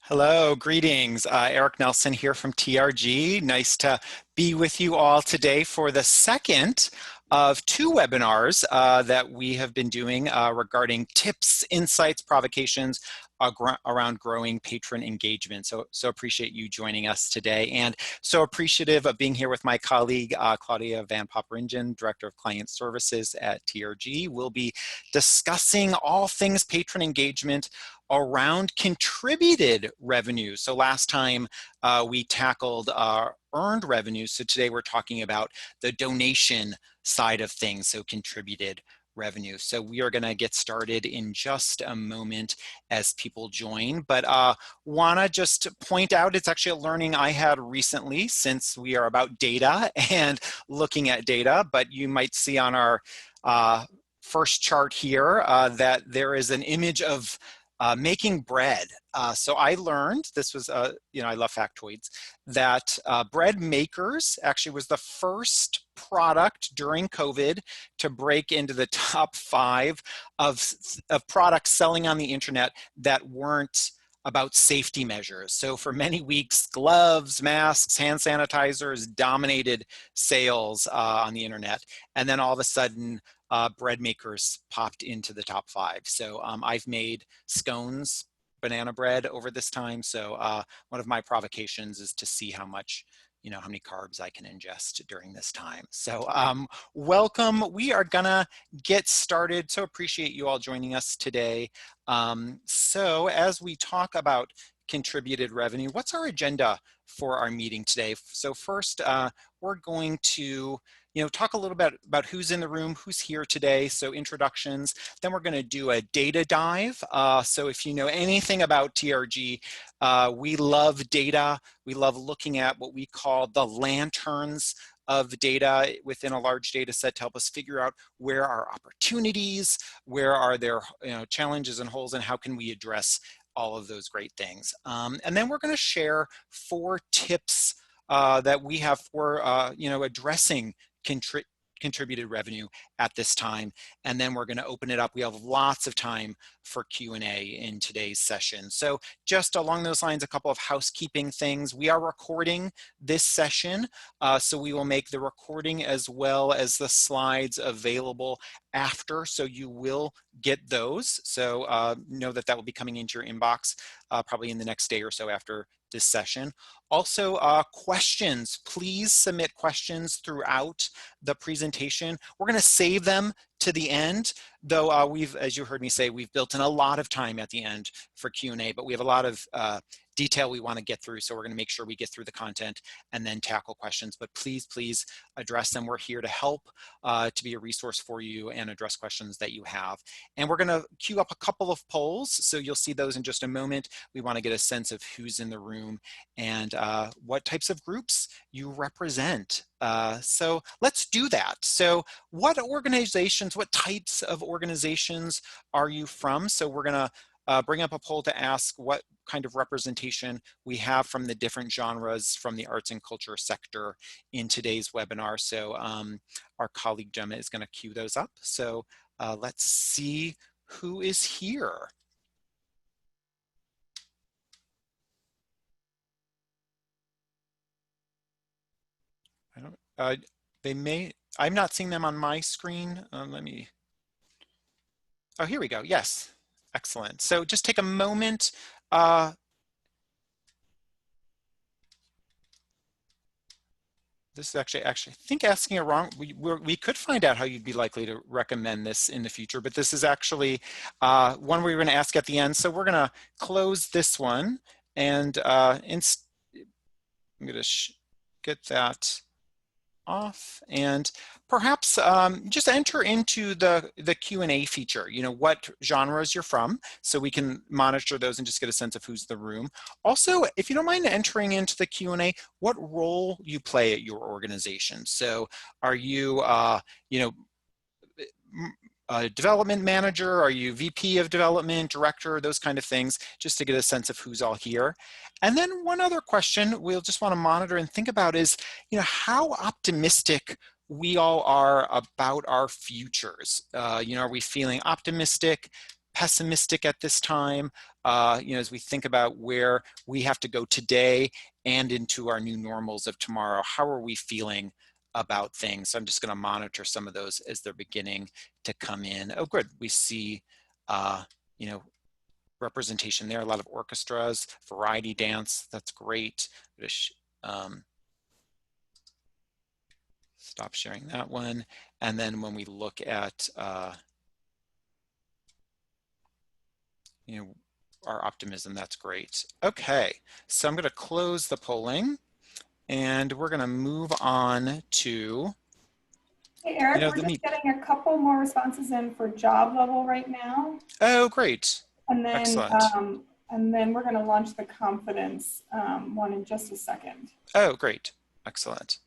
Hello, greetings. Eric Nelson here from TRG. Nice to be with you all today for the second of two webinars that we have been doing regarding tips, insights, provocations around growing patron engagement. So appreciate you joining us today, and so appreciative of being here with my colleague Claudia Van Poperingen, Director of Client Services at TRG. We'll be discussing all things patron engagement around contributed revenue. So last time we tackled earned revenue. So today we're talking about the donation side of things, so contributed revenue. So we are going to get started in just a moment as people join, but want to just point out it's actually a learning I had recently, since we are about data and looking at data. But you might see on our first chart here that there is an image of making bread. So I learned, this was, I love factoids, that bread makers actually was the first product during COVID to break into the top 5 of products selling on the internet that weren't about safety measures. So for many weeks, gloves, masks, hand sanitizers dominated sales on the internet. And then all of a sudden, bread makers popped into the top 5. So I've made scones, banana bread over this time. So one of my provocations is to see how much, how many carbs I can ingest during this time. So welcome. We are gonna get started. So appreciate you all joining us today. So as we talk about contributed revenue, what's our agenda for our meeting today? So first, we're going to talk a little bit about who's in the room, who's here today, so introductions. Then we're going to do a data dive. So if you know anything about TRG, we love data. We love looking at what we call the lanterns of data within a large data set to help us figure out where are opportunities, where are there challenges and holes, and how can we address all of those great things. And then we're going to share 4 tips that we have for addressing contributed revenue at this time, and then we're going to open it up. We have lots of time for Q&A in today's session. So just along those lines, a couple of housekeeping things. We are recording this session, so we will make the recording as well as the slides available after, so you will get those. So know that will be coming into your inbox probably in the next day or so after this session. Also, questions. Please submit questions throughout the presentation. We're going to save them to the end, though as you heard me say, we've built in a lot of time at the end for Q&A, but we have a lot of detail we want to get through, so we're going to make sure we get through the content and then tackle questions. But please address them. We're here to help, to be a resource for you and address questions that you have. And we're going to queue up a couple of polls, so you'll see those in just a moment. We want to get a sense of who's in the room and what types of groups you represent. So let's do that. So what organizations, what types of organizations are you from? So we're going to bring up a poll to ask what kind of representation we have from the different genres from the arts and culture sector in today's webinar. So our colleague Gemma is going to queue those up. So let's see who is here. I'm not seeing them on my screen. Let me, oh, here we go. Yes, excellent. So just take a moment. This is actually, I think asking it wrong. We could find out how you'd be likely to recommend this in the future, but this is actually one we were going to ask at the end. So we're going to close this one, and I'm going to get that off, and perhaps just enter into the Q&A feature, what genres you're from, so we can monitor those and just get a sense of who's in the room. Also, if you don't mind entering into the Q&A, what role you play at your organization. So are you, a development manager? Are you VP of development, director, those kind of things, just to get a sense of who's all here. And then one other question we'll just want to monitor and think about is, how optimistic we all are about our futures. Are we feeling optimistic, pessimistic at this time, as we think about where we have to go today and into our new normals of tomorrow? How are we feeling about things? So I'm just going to monitor some of those as they're beginning to come in. Oh, good. We see, you know, representation there. A lot of orchestras, variety dance. That's great. Stop sharing that one. And then when we look at, our optimism, that's great. Okay, so I'm going to close the polling and we're going to move on to, Hey, Eric, we're just getting a couple more responses in for job level right now. Oh, great. And then, excellent. And then we're going to launch the confidence one in just a second. Oh, great. Excellent.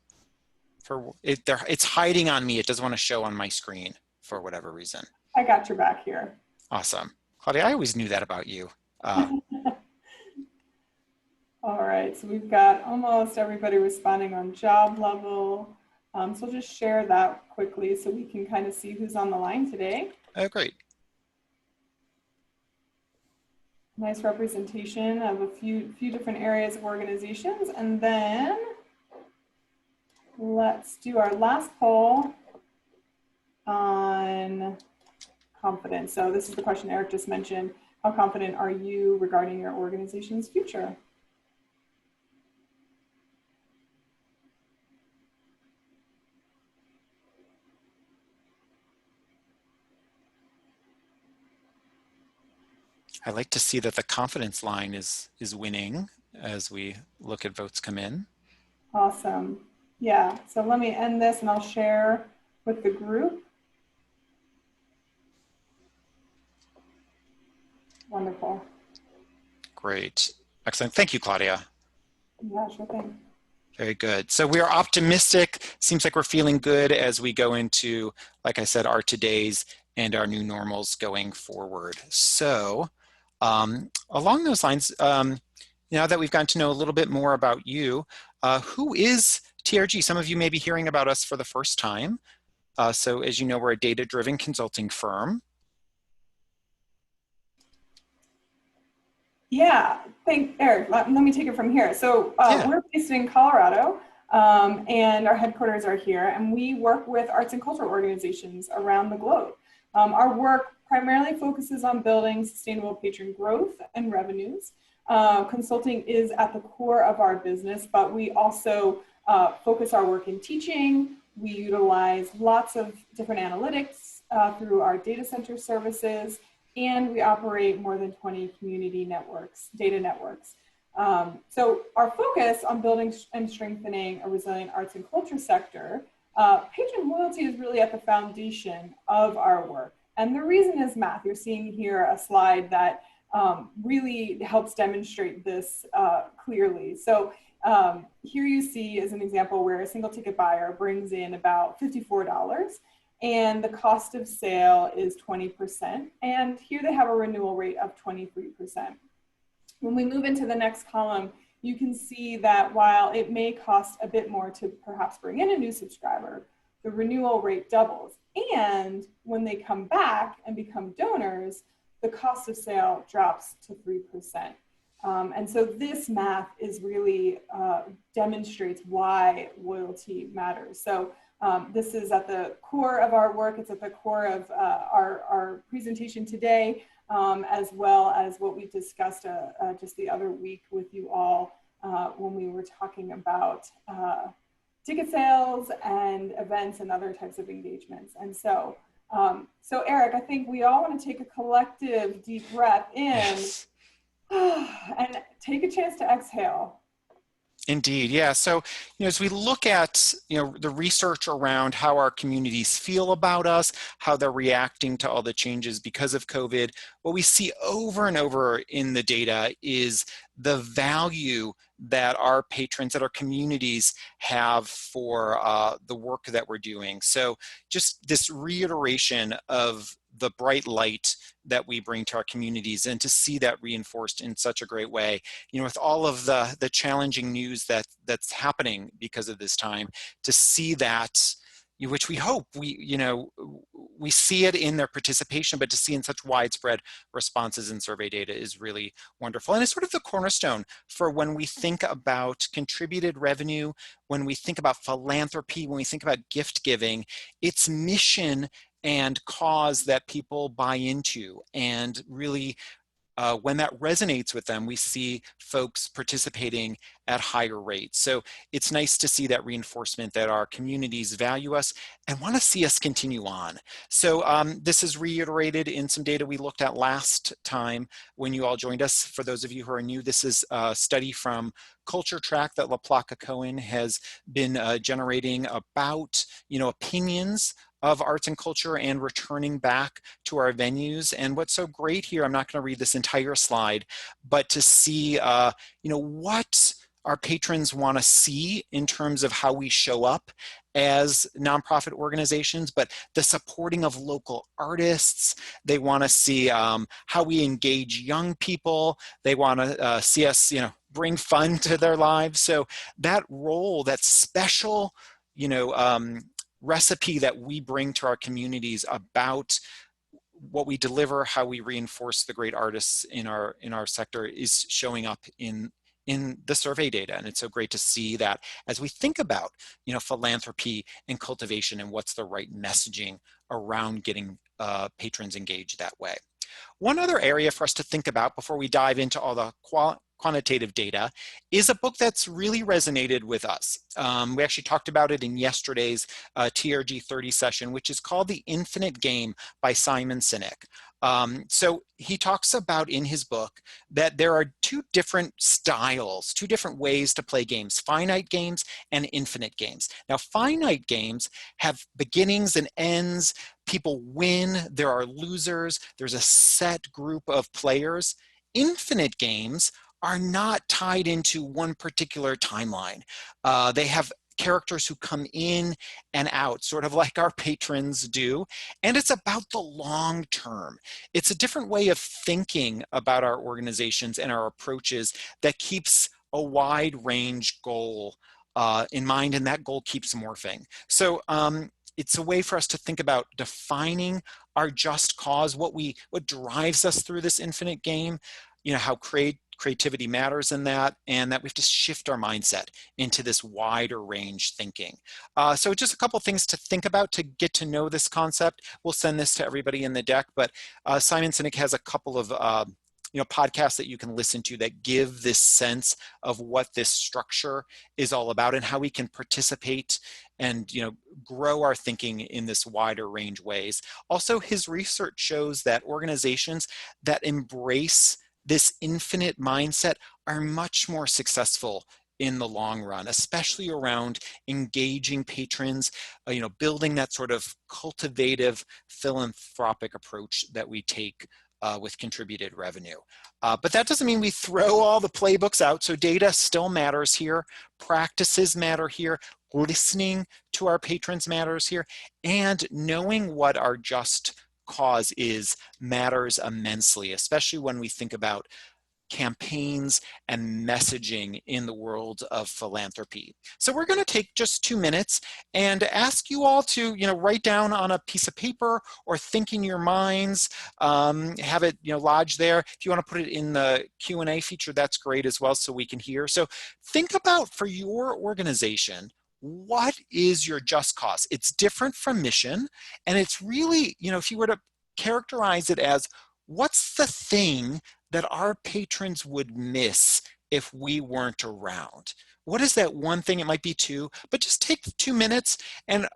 It's hiding on me. It doesn't want to show on my screen for whatever reason. I got your back here. Awesome. Claudia, I always knew that about you. All right, so we've got almost everybody responding on job level. So we'll just share that quickly so we can kind of see who's on the line today. Oh, great. Nice representation of a few different areas of organizations. And then let's do our last poll on confidence. So this is the question Eric just mentioned. How confident are you regarding your organization's future? I like to see that the confidence line is winning as we look at votes come in. Awesome. Yeah, so let me end this and I'll share with the group. Wonderful. Great. Excellent. Thank you, Claudia. Yeah, sure thing. Very good. So we are optimistic. Seems like we're feeling good as we go into, like I said, our todays and our new normals going forward. So along those lines, now that we've gotten to know a little bit more about you, who is TRG? Some of you may be hearing about us for the first time. So as you know, we're a data-driven consulting firm. Yeah, thanks, Eric. Let me take it from here. So we're based in Colorado, and our headquarters are here, and we work with arts and cultural organizations around the globe. Our work primarily focuses on building sustainable patron growth and revenues. Consulting is at the core of our business, but we also focus our work in teaching. We utilize lots of different analytics through our data center services, and we operate more than 20 community networks, data networks. So our focus on building and strengthening a resilient arts and culture sector, patron loyalty is really at the foundation of our work. And the reason is math. You're seeing here a slide that really helps demonstrate this clearly. So here you see as an example where a single ticket buyer brings in about $54 and the cost of sale is 20%. And here they have a renewal rate of 23%. When we move into the next column, you can see that while it may cost a bit more to perhaps bring in a new subscriber, the renewal rate doubles. And when they come back and become donors, the cost of sale drops to 3%. And so this math is really demonstrates why loyalty matters. So this is at the core of our work. It's at the core of our presentation today, as well as what we discussed just the other week with you all when we were talking about ticket sales and events and other types of engagements. And so, so Eric, I think we all want to take a collective deep breath in and take a chance to exhale. Indeed, yeah. So, as we look at, the research around how our communities feel about us, how they're reacting to all the changes because of COVID, what we see over and over in the data is the value that our patrons, that our communities have for the work that we're doing. So just this reiteration of the bright light that we bring to our communities, and to see that reinforced in such a great way, with all of the challenging news that's happening because of this time, to see that, which we hope we see it in their participation, but to see in such widespread responses in survey data is really wonderful. And it's sort of the cornerstone for when we think about contributed revenue, when we think about philanthropy, when we think about gift giving, it's mission and cause that people buy into. And really, when that resonates with them, we see folks participating at higher rates. So it's nice to see that reinforcement that our communities value us and want to see us continue on. So this is reiterated in some data we looked at last time when you all joined us. For those of you who are new, this is a study from Culture Track that LaPlaca Cohen has been generating about opinions of arts and culture and returning back to our venues. And what's so great here, I'm not going to read this entire slide, but to see what our patrons want to see in terms of how we show up as nonprofit organizations, but the supporting of local artists. They want to see how we engage young people. They want to see us, bring fun to their lives. So that role, that special, recipe that we bring to our communities about what we deliver, how we reinforce the great artists in our sector is showing up in the survey data. And it's so great to see that as we think about philanthropy and cultivation and what's the right messaging around getting patrons engaged that way. One other area for us to think about before we dive into all the quantitative data is a book that's really resonated with us. We actually talked about it in yesterday's TRG 30 session, which is called The Infinite Game by Simon Sinek. So he talks about in his book that there are two different styles, two different ways to play games, finite games and infinite games. Now, finite games have beginnings and ends. People win, there are losers, there's a set group of players. Infinite games are not tied into one particular timeline. They have characters who come in and out, sort of like our patrons do, and it's about the long term. It's a different way of thinking about our organizations and our approaches that keeps a wide range goal in mind, and that goal keeps morphing. So it's a way for us to think about defining our just cause, what drives us through this infinite game, how creativity matters in that, and that we have to shift our mindset into this wider range thinking. So just a couple things to think about to get to know this concept. We'll send this to everybody in the deck, but Simon Sinek has a couple of podcasts that you can listen to that give this sense of what this structure is all about and how we can participate and grow our thinking in this wider range ways. Also, his research shows that organizations that embrace this infinite mindset are much more successful in the long run, especially around engaging patrons, building that sort of cultivative philanthropic approach that we take with contributed revenue. But that doesn't mean we throw all the playbooks out. So data still matters here. Practices matter here. Listening to our patrons matters here. And knowing what our just cause is matters immensely, especially when we think about campaigns and messaging in the world of philanthropy. So we're going to take just 2 minutes and ask you all to, write down on a piece of paper or think in your minds, have it, lodged there. If you want to put it in the Q&A feature, that's great as well, so we can hear. So think about, for your organization, what is your just cause? It's different from mission, and it's really, if you were to characterize it as, what's the thing that our patrons would miss if we weren't around? What is that one thing? It might be two, but just take 2 minutes and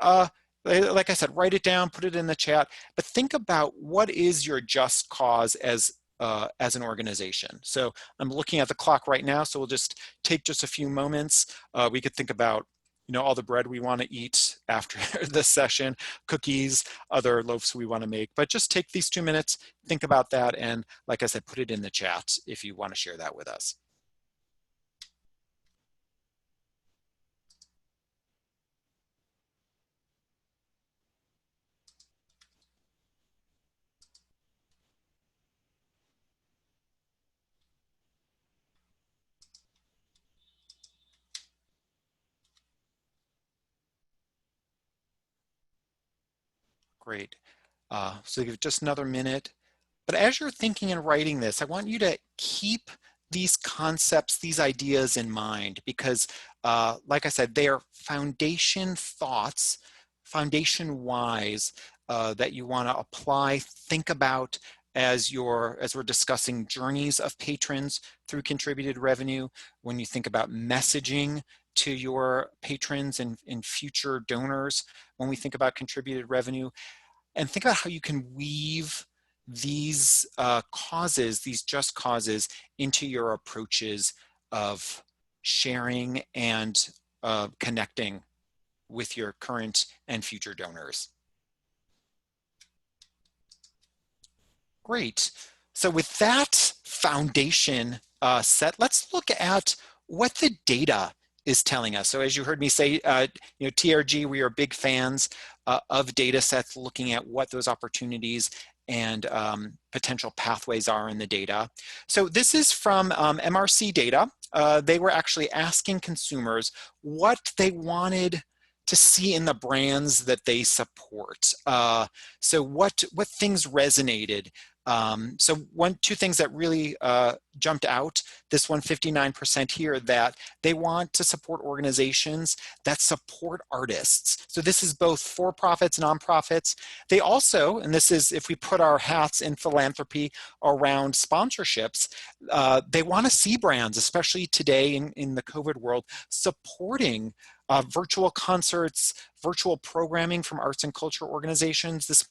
like I said, write it down, put it in the chat, but think about what is your just cause as an organization. So I'm looking at the clock right now, so we'll just take just a few moments. We could think about all the bread we want to eat after this session, cookies, other loaves we want to make, but just take these 2 minutes, think about that, and like I said, put it in the chat if you want to share that with us. Great. So give it just another minute. But as you're thinking and writing this, I want you to keep these concepts, these ideas in mind, because like I said, they are foundation thoughts, foundation wise, that you want to apply, think about as we're discussing journeys of patrons through contributed revenue, when you think about messaging to your patrons and future donors, when we think about contributed revenue, and think about how you can weave these causes, these just causes, into your approaches of sharing and connecting with your current and future donors. Great. So with that foundation set, let's look at what the data is telling us. So as you heard me say, TRG, we are big fans of data sets, looking at what those opportunities and potential pathways are in the data. So this is from MRC data. They were actually asking consumers what they wanted to see in the brands that they support. So what things resonated. So two things that really jumped out, this one 59% here, that they want to support organizations that support artists. So this is both for-profits, nonprofits. They also, and this is if we put our hats in philanthropy around sponsorships, they want to see brands, especially today in the COVID world, supporting virtual concerts, virtual programming from arts and culture organizations. This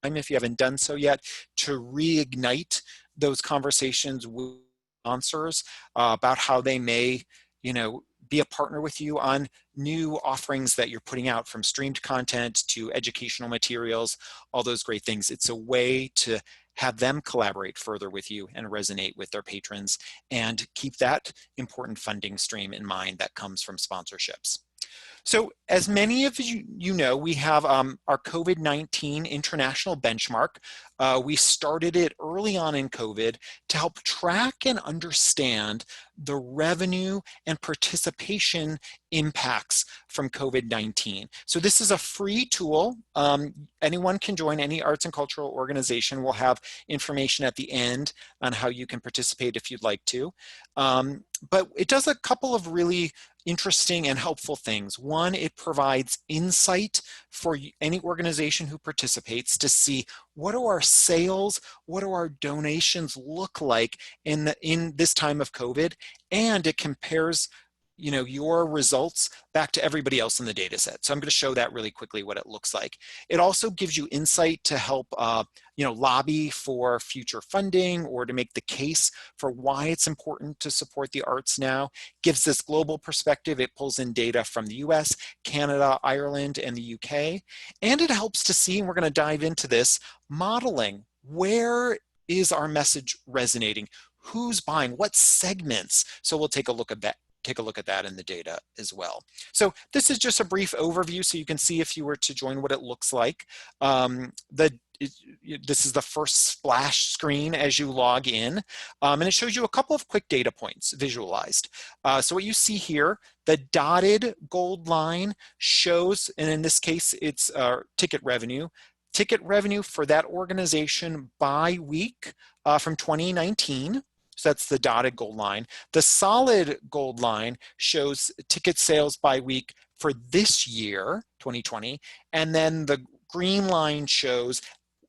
time, if you haven't done so yet, to reignite those conversations with sponsors about how they may, be a partner with you on new offerings that you're putting out, from streamed content to educational materials, all those great things. It's a way to have them collaborate further with you and resonate with their patrons, and keep that important funding stream in mind that comes from sponsorships. So as many of you know, we have our COVID-19 international benchmark. We started it early on in COVID to help track and understand the revenue and participation impacts from COVID-19. So this is a free tool. Anyone can join, any arts and cultural organization. Will have information at the end on how you can participate if you'd like to. But it does a couple of really interesting and helpful things. One, it provides insight for any organization who participates to see what do our sales, what do our donations look like in this time of COVID, and it compares your results back to everybody else in the data set. So I'm going to show that really quickly, what it looks like. It also gives you insight to help lobby for future funding, or to make the case for why it's important to support the arts now. Gives this global perspective. It pulls in data from the US, Canada, Ireland, and the UK. And it helps to see, and we're going to dive into this, modeling. Where is our message resonating? Who's buying? What segments? So we'll take a look at that. In the data as well. So this is just a brief overview, so you can see, if you were to join, what it looks like. This is the first splash screen as you log in, and it shows you a couple of quick data points visualized. So what you see here, the dotted gold line shows, and in this case it's ticket revenue. Ticket revenue for that organization by week from 2019. So that's the dotted gold line. The solid gold line shows ticket sales by week for this year, 2020. And then the green line shows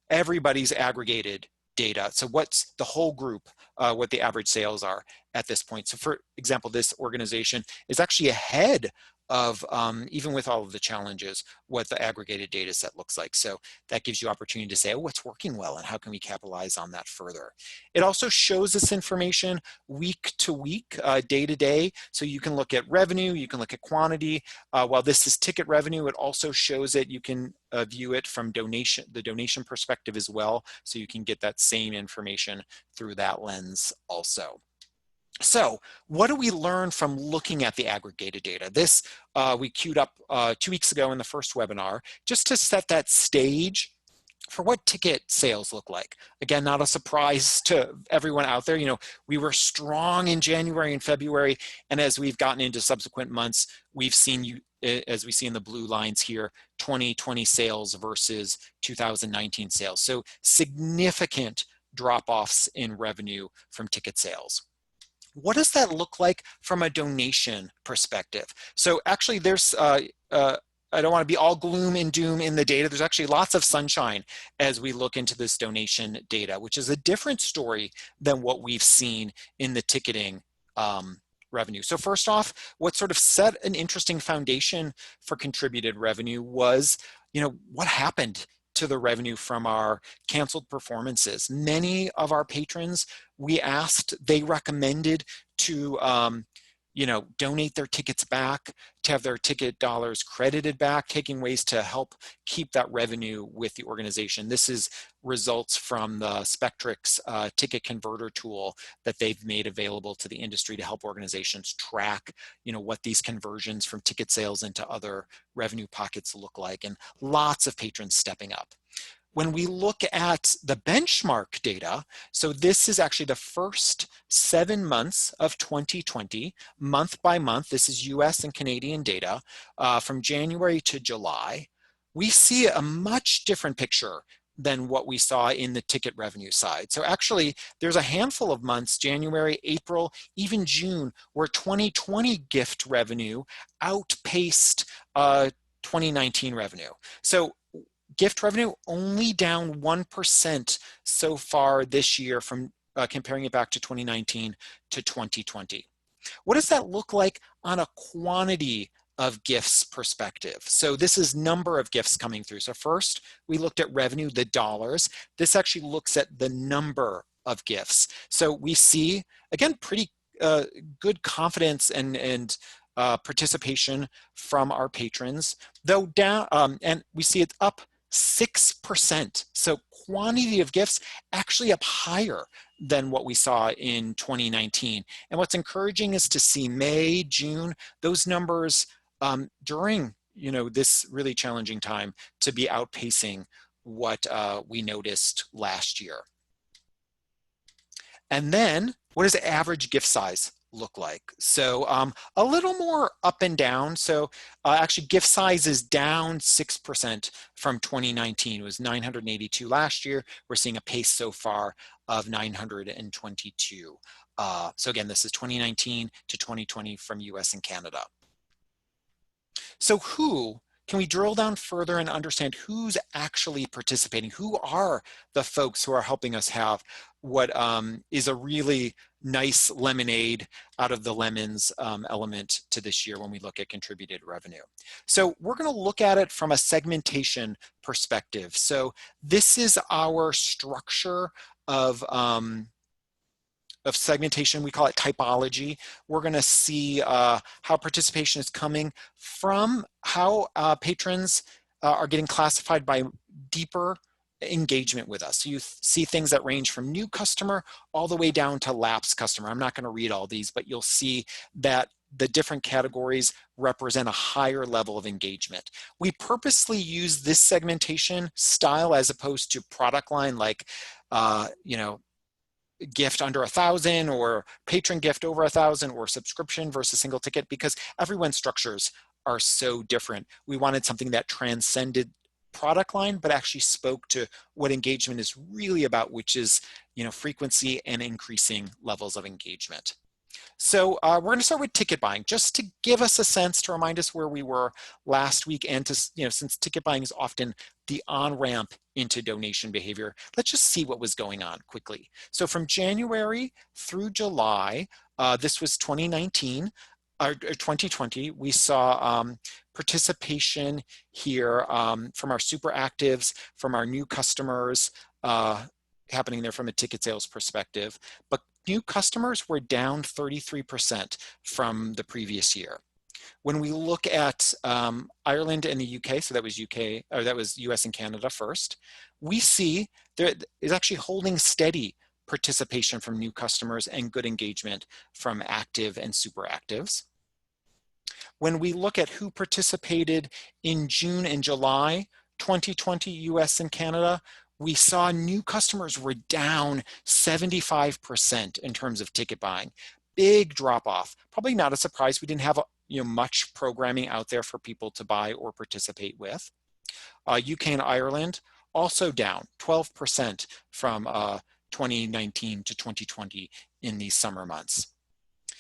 everybody's aggregated data. So what's the whole group, what the average sales are at this point. So for example, this organization is actually ahead of, even with all of the challenges, what the aggregated data set looks like. So that gives you opportunity to say, oh, what's working well, and how can we capitalize on that further? It also shows this information week to week, day to day. So you can look at revenue, you can look at quantity. While this is ticket revenue, it also shows it. You can view it from the donation perspective as well. So you can get that same information through that lens also. So what do we learn from looking at the aggregated data? This we queued up 2 weeks ago in the first webinar, just to set that stage for what ticket sales look like. Again, not a surprise to everyone out there. We were strong in January and February, and as we've gotten into subsequent months, we've seen, as we see in the blue lines here, 2020 sales versus 2019 sales. So significant drop-offs in revenue from ticket sales. What does that look like from a donation perspective? So actually there's, I don't want to be all gloom and doom in the data. There's actually lots of sunshine as we look into this donation data, which is a different story than what we've seen in the ticketing revenue. So first off, what sort of set an interesting foundation for contributed revenue was, what happened to the revenue from our canceled performances. Many of our patrons, we asked, they recommended to donate their tickets back, to have their ticket dollars credited back, taking ways to help keep that revenue with the organization. This is results from the Spectrix ticket converter tool that they've made available to the industry to help organizations track, what these conversions from ticket sales into other revenue pockets look like, and lots of patrons stepping up. When we look at the benchmark data, so this is actually the first 7 months of 2020, month by month. This is US and Canadian data from January to July. We see a much different picture than what we saw in the ticket revenue side. So actually, there's a handful of months, January, April, even June, where 2020 gift revenue outpaced 2019 revenue. So gift revenue only down 1% so far this year from comparing it back to 2019 to 2020. What does that look like on a quantity of gifts perspective? So this is number of gifts coming through. So first, we looked at revenue, the dollars. This actually looks at the number of gifts. So we see, again, pretty good confidence and participation from our patrons, though down, and we see it up 6%. So quantity of gifts actually up higher than what we saw in 2019. And what's encouraging is to see May, June, those numbers during this really challenging time to be outpacing what we noticed last year. And then what does the average gift size look like? So a little more up and down. So actually gift size is down 6% from 2019. It was 982 last year. We're seeing a pace so far of 922. So again, this is 2019 to 2020 from US and Canada. So can we drill down further and understand who's actually participating? Who are the folks who are helping us have what is a really nice lemonade out of the lemons element to this year when we look at contributed revenue? So we're going to look at it from a segmentation perspective. So this is our structure of segmentation. We call it typology. We're going to see how participation is coming from how patrons are getting classified by deeper engagement with us. So you see things that range from new customer all the way down to lapsed customer. I'm not going to read all these, but you'll see that the different categories represent a higher level of engagement. We purposely use this segmentation style as opposed to product line like, gift under 1,000 or patron gift over 1,000 or subscription versus single ticket, because everyone's structures are so different. We wanted something that transcended product line, but actually spoke to what engagement is really about, which is, frequency and increasing levels of engagement. So we're going to start with ticket buying, just to give us a sense, to remind us where we were last week, and to, since ticket buying is often the on-ramp into donation behavior, let's just see what was going on quickly. So from January through July, this was 2019, or 2020, we saw participation here from our super actives, from our new customers, happening there from a ticket sales perspective. But new customers were down 33% from the previous year. When we look at Ireland and the UK, so that was US and Canada first, we see there is actually holding steady participation from new customers and good engagement from active and super actives. When we look at who participated in June and July 2020, US and Canada, we saw new customers were down 75% in terms of ticket buying. Big drop off. Probably not a surprise. We didn't have much programming out there for people to buy or participate with. UK and Ireland also down 12% from 2019 to 2020 in these summer months.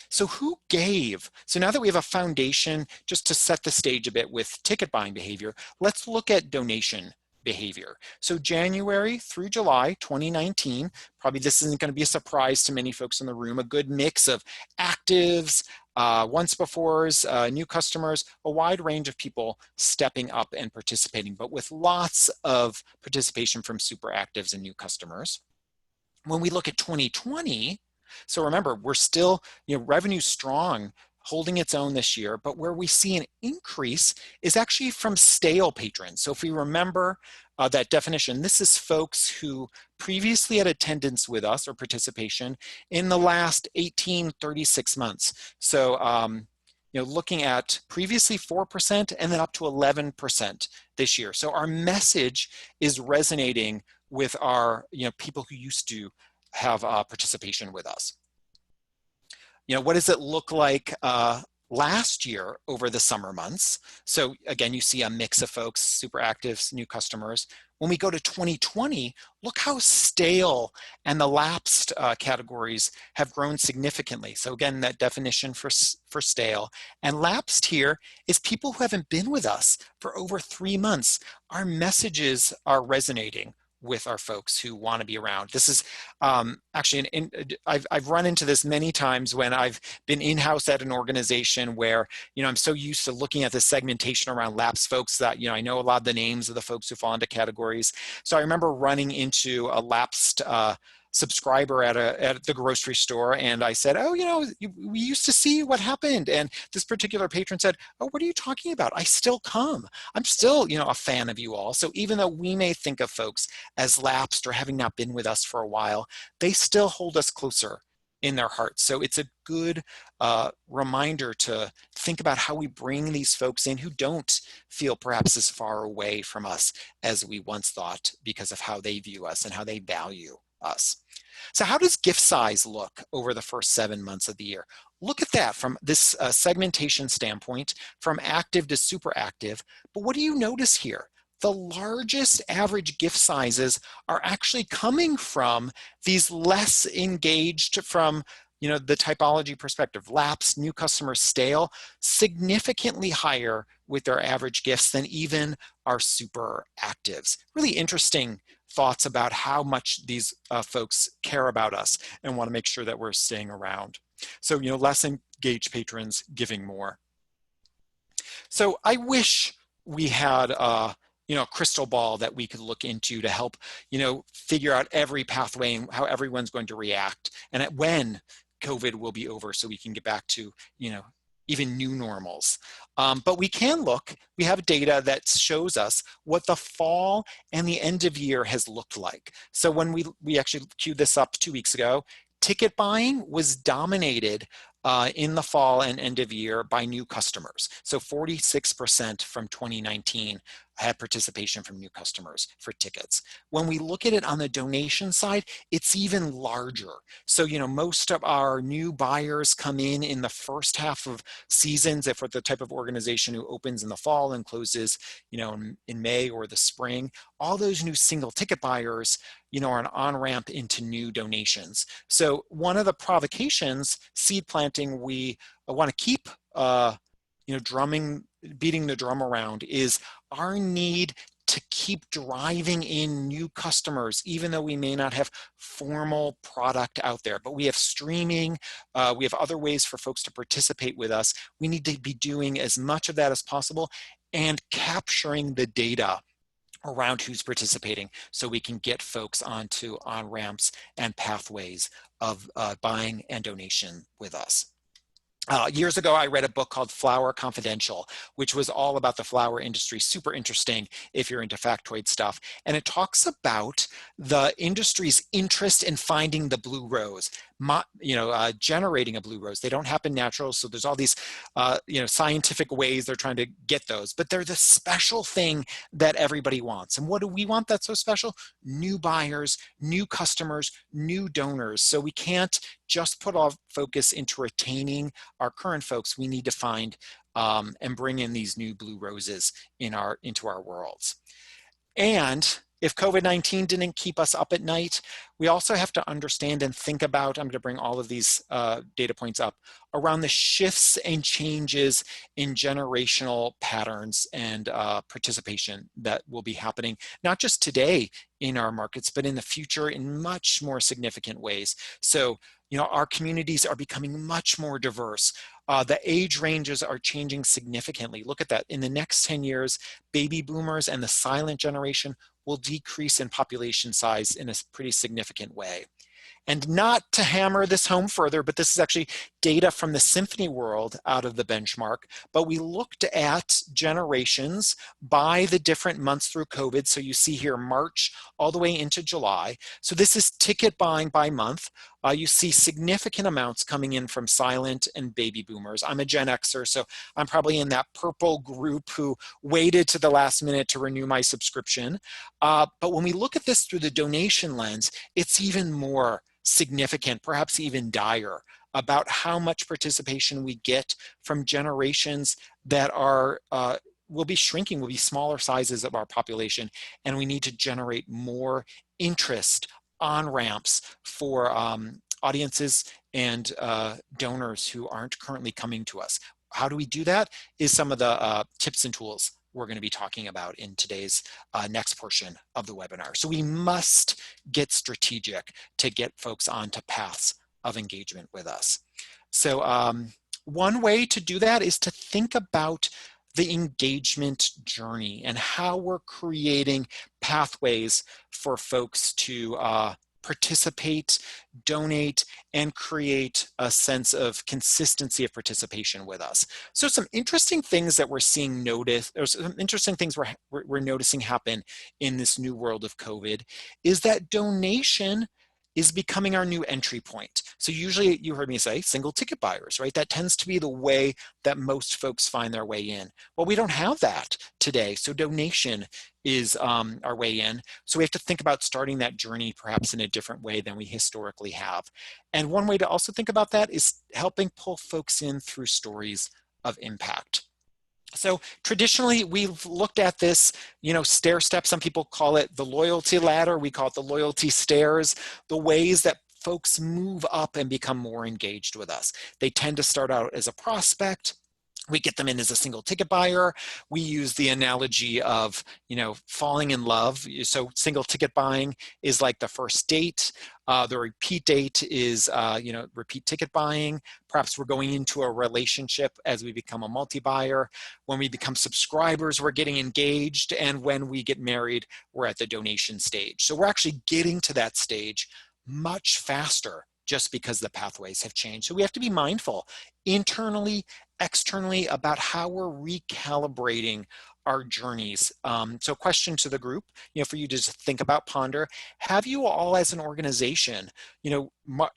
So who gave? So now that we have a foundation, just to set the stage a bit with ticket buying behavior, let's look at donation behavior. So January through July 2019, probably this isn't going to be a surprise to many folks in the room, a good mix of actives, once befores, new customers, a wide range of people stepping up and participating, but with lots of participation from super actives and new customers. When we look at 2020, so remember, we're still, revenue strong, holding its own this year, but where we see an increase is actually from stale patrons. So if we remember that definition, this is folks who previously had attendance with us or participation in the last 36 months. So looking at previously 4% and then up to 11% this year. So our message is resonating with our people who used to have participation with us. What does it look like last year over the summer months? So again, you see a mix of folks, super actives, new customers. When we go to 2020, look how stale and the lapsed categories have grown significantly. So again, that definition for stale. And lapsed here is people who haven't been with us for over 3 months. Our messages are resonating with our folks who want to be around. This is actually, I've run into this many times when I've been in-house at an organization where, I'm so used to looking at the segmentation around lapsed folks that, I know a lot of the names of the folks who fall into categories. So I remember running into a lapsed subscriber at the grocery store, and I said, oh, we used to see what happened. And this particular patron said, oh, what are you talking about? I still come. I'm still, a fan of you all. So even though we may think of folks as lapsed or having not been with us for a while, they still hold us closer in their hearts. So it's a good reminder to think about how we bring these folks in who don't feel perhaps as far away from us as we once thought because of how they view us and how they value us. So how does gift size look over the first 7 months of the year? Look at that from this segmentation standpoint, from active to super active. But what do you notice here? The largest average gift sizes are actually coming from these less engaged from the typology perspective, lapsed, new customers, stale, significantly higher with their average gifts than even our super actives. Really interesting thoughts about how much these folks care about us and want to make sure that we're staying around. So, less engaged patrons giving more. So I wish we had a crystal ball that we could look into to help, figure out every pathway and how everyone's going to react and at when COVID will be over so we can get back to, even new normals. But we can look, we have data that shows us what the fall and the end of year has looked like. So when we actually queued this up 2 weeks ago, ticket buying was dominated in the fall and end of year by new customers. So 46% from 2019 had participation from new customers for tickets. When we look at it on the donation side, it's even larger. So, most of our new buyers come in the first half of seasons, if we're the type of organization who opens in the fall and closes, in May or the spring. All those new single ticket buyers, are an on-ramp into new donations. So one of the provocations, seed planting, we want to keep, beating the drum around is our need to keep driving in new customers, even though we may not have formal product out there, but we have streaming, we have other ways for folks to participate with us. We need to be doing as much of that as possible and capturing the data around who's participating so we can get folks onto on-ramps and pathways of buying and donation with us. Years ago, I read a book called Flower Confidential, which was all about the flower industry. Super interesting if you're into factoid stuff. And it talks about the industry's interest in finding the blue rose. generating a blue rose. They don't happen natural, so there's all these scientific ways they're trying to get those, but they're the special thing that everybody wants. And what do we want that's so special? New buyers, new customers, new donors. So we can't just put our focus into retaining our current folks. We need to find and bring in these new blue roses into our worlds. And if COVID-19 didn't keep us up at night, we also have to understand and think about, I'm going to bring all of these data points up, around the shifts and changes in generational patterns and participation that will be happening, not just today in our markets, but in the future in much more significant ways. So, our communities are becoming much more diverse. The age ranges are changing significantly. Look at that. In the next 10 years, baby boomers and the silent generation will decrease in population size in a pretty significant way. And not to hammer this home further, but this is actually data from the Symphony World out of the benchmark, but we looked at generations by the different months through COVID. So you see here March all the way into July. So this is ticket buying by month. You see significant amounts coming in from silent and baby boomers. I'm a Gen Xer, so I'm probably in that purple group who waited to the last minute to renew my subscription. But when we look at this through the donation lens, it's even more significant, perhaps even dire, about how much participation we get from generations that are will be shrinking, will be smaller sizes of our population, and we need to generate more interest on ramps for audiences and donors who aren't currently coming to us. How do we do that? Is some of the tips and tools we're going to be talking about in today's next portion of the webinar. So we must get strategic to get folks onto paths of engagement with us. So one way to do that is to think about the engagement journey and how we're creating pathways for folks to participate, donate, and create a sense of consistency of participation with us. So some interesting things that we're seeing or some interesting things we're noticing happen in this new world of COVID is that donation is becoming our new entry point. So usually, you heard me say single ticket buyers, right? That tends to be the way that most folks find their way in. Well, we don't have that today. So donation is our way in. So we have to think about starting that journey perhaps in a different way than we historically have. And one way to also think about that is helping pull folks in through stories of impact. So traditionally, we've looked at this, stair step. Some people call it the loyalty ladder. We call it the loyalty stairs, the ways that folks move up and become more engaged with us. They tend to start out as a prospect. We get them in as a single ticket buyer. We use the analogy of, falling in love. So single ticket buying is like the first date. The repeat date is, repeat ticket buying. Perhaps we're going into a relationship as we become a multi-buyer. When we become subscribers, we're getting engaged. And when we get married, we're at the donation stage. So we're actually getting to that stage much faster just because the pathways have changed. So we have to be mindful internally, externally about how we're recalibrating our journeys. So question to the group, for you to just think about, ponder, have you all as an organization,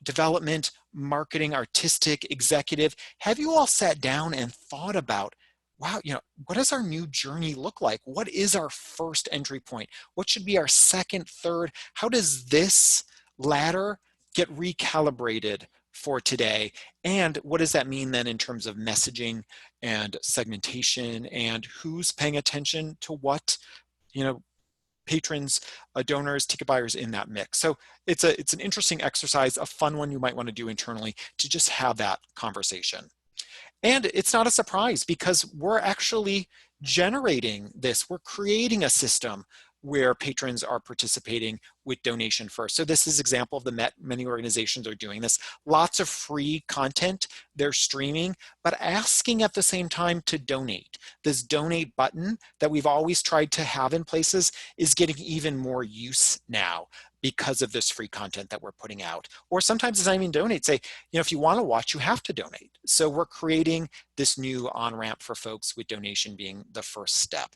development, marketing, artistic, executive, have you all sat down and thought about, wow, what does our new journey look like? What is our first entry point? What should be our second, third? How does this ladder get recalibrated for today? And what does that mean then in terms of messaging and segmentation and who's paying attention to what, patrons, donors, ticket buyers in that mix? So it's an interesting exercise, a fun one you might want to do internally to just have that conversation. And it's not a surprise because we're actually generating this. We're creating a system where patrons are participating with donation first. So this is an example of the Met. Many organizations are doing this. Lots of free content they're streaming, but asking at the same time to donate. This donate button that we've always tried to have in places is getting even more use now because of this free content that we're putting out. Or sometimes it's not even donate, say, if you want to watch, you have to donate. So we're creating this new on-ramp for folks with donation being the first step.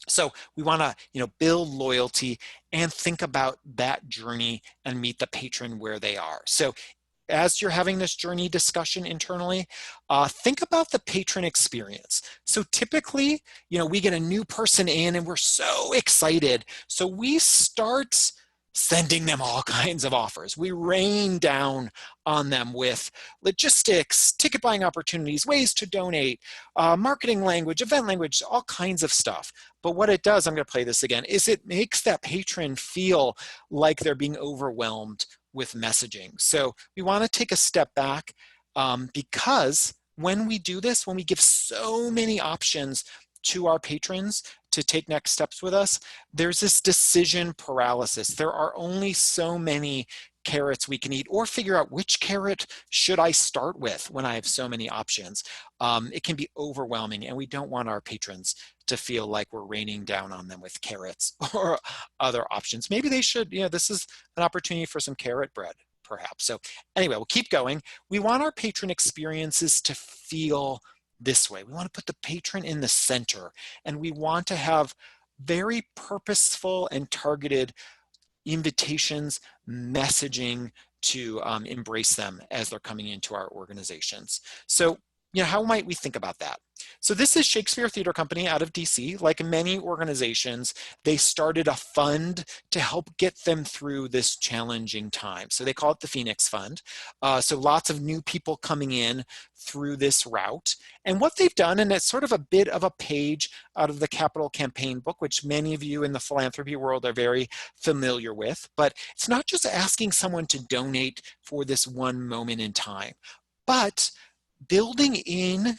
So we want to, build loyalty and think about that journey and meet the patron where they are. So as you're having this journey discussion internally, think about the patron experience. So typically, we get a new person in and we're so excited. So we start sending them all kinds of offers. We rain down on them with logistics, ticket buying opportunities, ways to donate, marketing language, event language, all kinds of stuff. But what it does, I'm going to play this again, is it makes that patron feel like they're being overwhelmed with messaging. So we want to take a step back because when we do this, when we give so many options to our patrons to take next steps with us, there's this decision paralysis. There are only so many carrots we can eat, or figure out which carrot should I start with when I have so many options. It can be overwhelming, and we don't want our patrons to feel like we're raining down on them with carrots or other options. Maybe they should, this is an opportunity for some carrot bread, perhaps. So anyway, we'll keep going. We want our patron experiences to feel this way. We want to put the patron in the center, and we want to have very purposeful and targeted invitations, messaging to embrace them as they're coming into our organizations. So, how might we think about that? So this is Shakespeare Theater Company out of DC. Like many organizations, they started a fund to help get them through this challenging time. So they call it the Phoenix Fund. So lots of new people coming in through this route. And what they've done, and it's sort of a bit of a page out of the Capital Campaign book, which many of you in the philanthropy world are very familiar with, but it's not just asking someone to donate for this one moment in time, but building in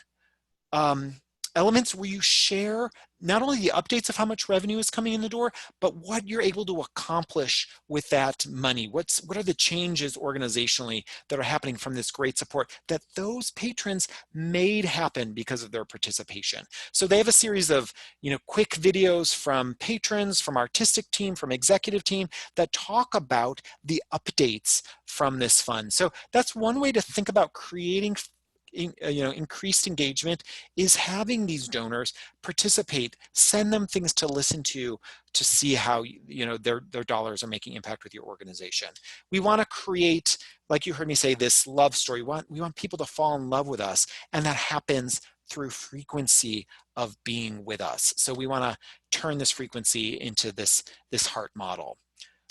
elements where you share not only the updates of how much revenue is coming in the door, but what you're able to accomplish with that money. What are the changes organizationally that are happening from this great support that those patrons made happen because of their participation. So they have a series of quick videos from patrons, from artistic team, from executive team that talk about the updates from this fund. So that's one way to think about creating increased engagement, is having these donors participate, send them things to listen to see how their dollars are making impact with your organization. We want to create, like you heard me say, this love story. We want people to fall in love with us, and that happens through frequency of being with us. So we want to turn this frequency into this heart model.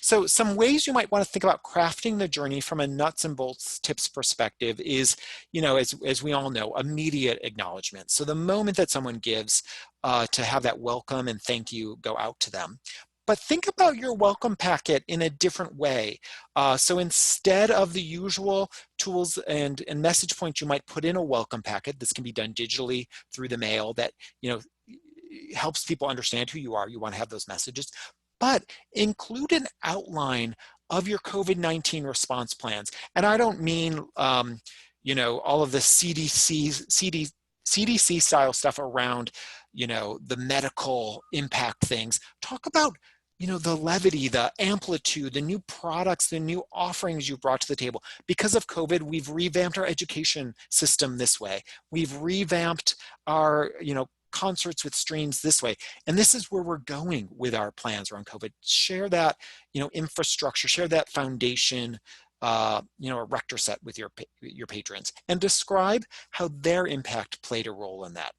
So some ways you might want to think about crafting the journey from a nuts and bolts tips perspective is, as we all know, immediate acknowledgement. So the moment that someone gives, to have that welcome and thank you go out to them. But think about your welcome packet in a different way. So instead of the usual tools and message points you might put in a welcome packet, this can be done digitally through the mail that, helps people understand who you are. You want to have those messages. But include an outline of your COVID-19 response plans. And I don't mean, all of the CDC style stuff around, the medical impact things. Talk about, the levity, the amplitude, the new products, the new offerings you brought to the table. Because of COVID, we've revamped our education system this way. We've revamped our, concerts with streams this way. And this is where we're going with our plans around COVID. Share that, infrastructure, share that foundation, a rector set with your patrons, and describe how their impact played a role in that.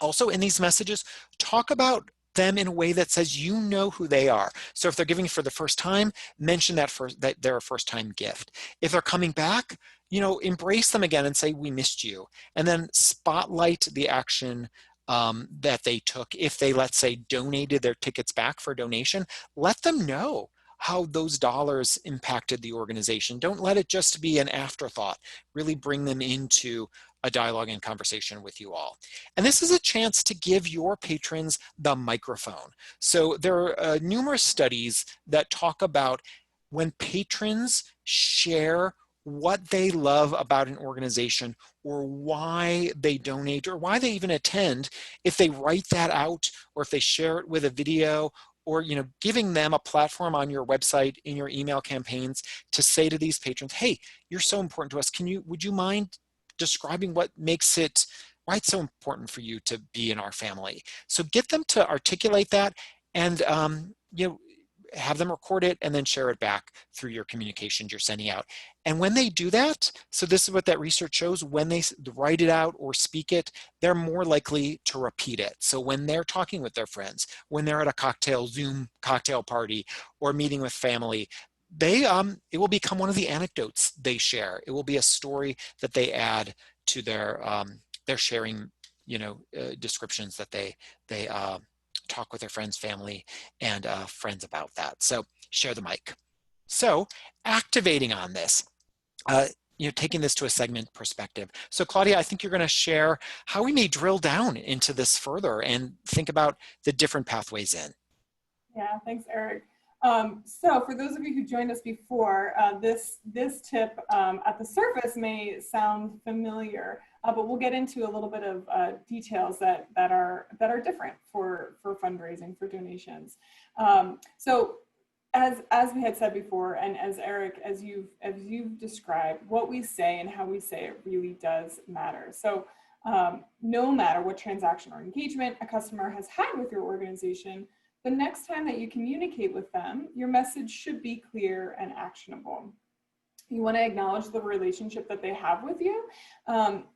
Also in these messages, talk about them in a way that says who they are. So if they're giving for the first time, mention that they're a first-time gift. If they're coming back, embrace them again and say, we missed you. And then spotlight the action that they took. If they, let's say, donated their tickets back for donation, let them know how those dollars impacted the organization. Don't let it just be an afterthought. Really bring them into a dialogue and conversation with you all. And this is a chance to give your patrons the microphone. So there are numerous studies that talk about when patrons share what they love about an organization or why they donate or why they even attend, if they write that out or if they share it with a video, or giving them a platform on your website, in your email campaigns, to say to these patrons, hey, you're so important to us. Would you mind describing why it's so important for you to be in our family? So get them to articulate that, and have them record it and then share it back through your communications you're sending out. And when they do that, so this is what that research shows, when they write it out or speak it, they're more likely to repeat it. So when they're talking with their friends, when they're at a Zoom cocktail party, or meeting with family, it will become one of the anecdotes they share. It will be a story that they add to their sharing, descriptions that they talk with their friends, family, and friends about that. So share the mic. So activating on this, taking this to a segment perspective. So Claudia, I think you're going to share how we may drill down into this further and think about the different pathways in. Yeah, thanks, Eric. So for those of you who joined us before, this tip at the surface may sound familiar, but we'll get into a little bit of details that are different for fundraising, for donations. So as we had said before, and as Eric, as you've described, what we say and how we say it really does matter. So no matter what transaction or engagement a customer has had with your organization, the next time that you communicate with them, your message should be clear and actionable. You want to acknowledge the relationship that they have with you.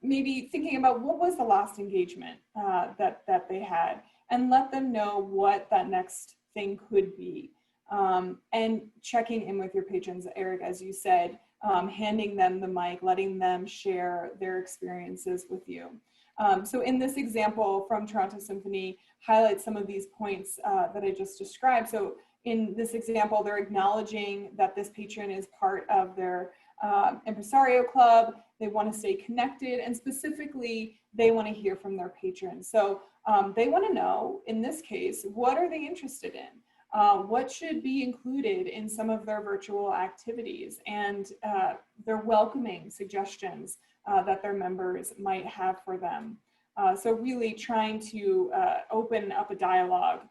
Maybe thinking about what was the last engagement that they had, and let them know what that next thing could be. And checking in with your patrons, Eric, as you said, handing them the mic, letting them share their experiences with you. So in this example from Toronto Symphony, highlight some of these points that I just described. So in this example, they're acknowledging that this patron is part of their impresario club. They want to stay connected, and specifically, they want to hear from their patrons. So they want to know, in this case, what are they interested in? What should be included in some of their virtual activities? And they're welcoming suggestions that their members might have for them. So really trying to open up a dialogue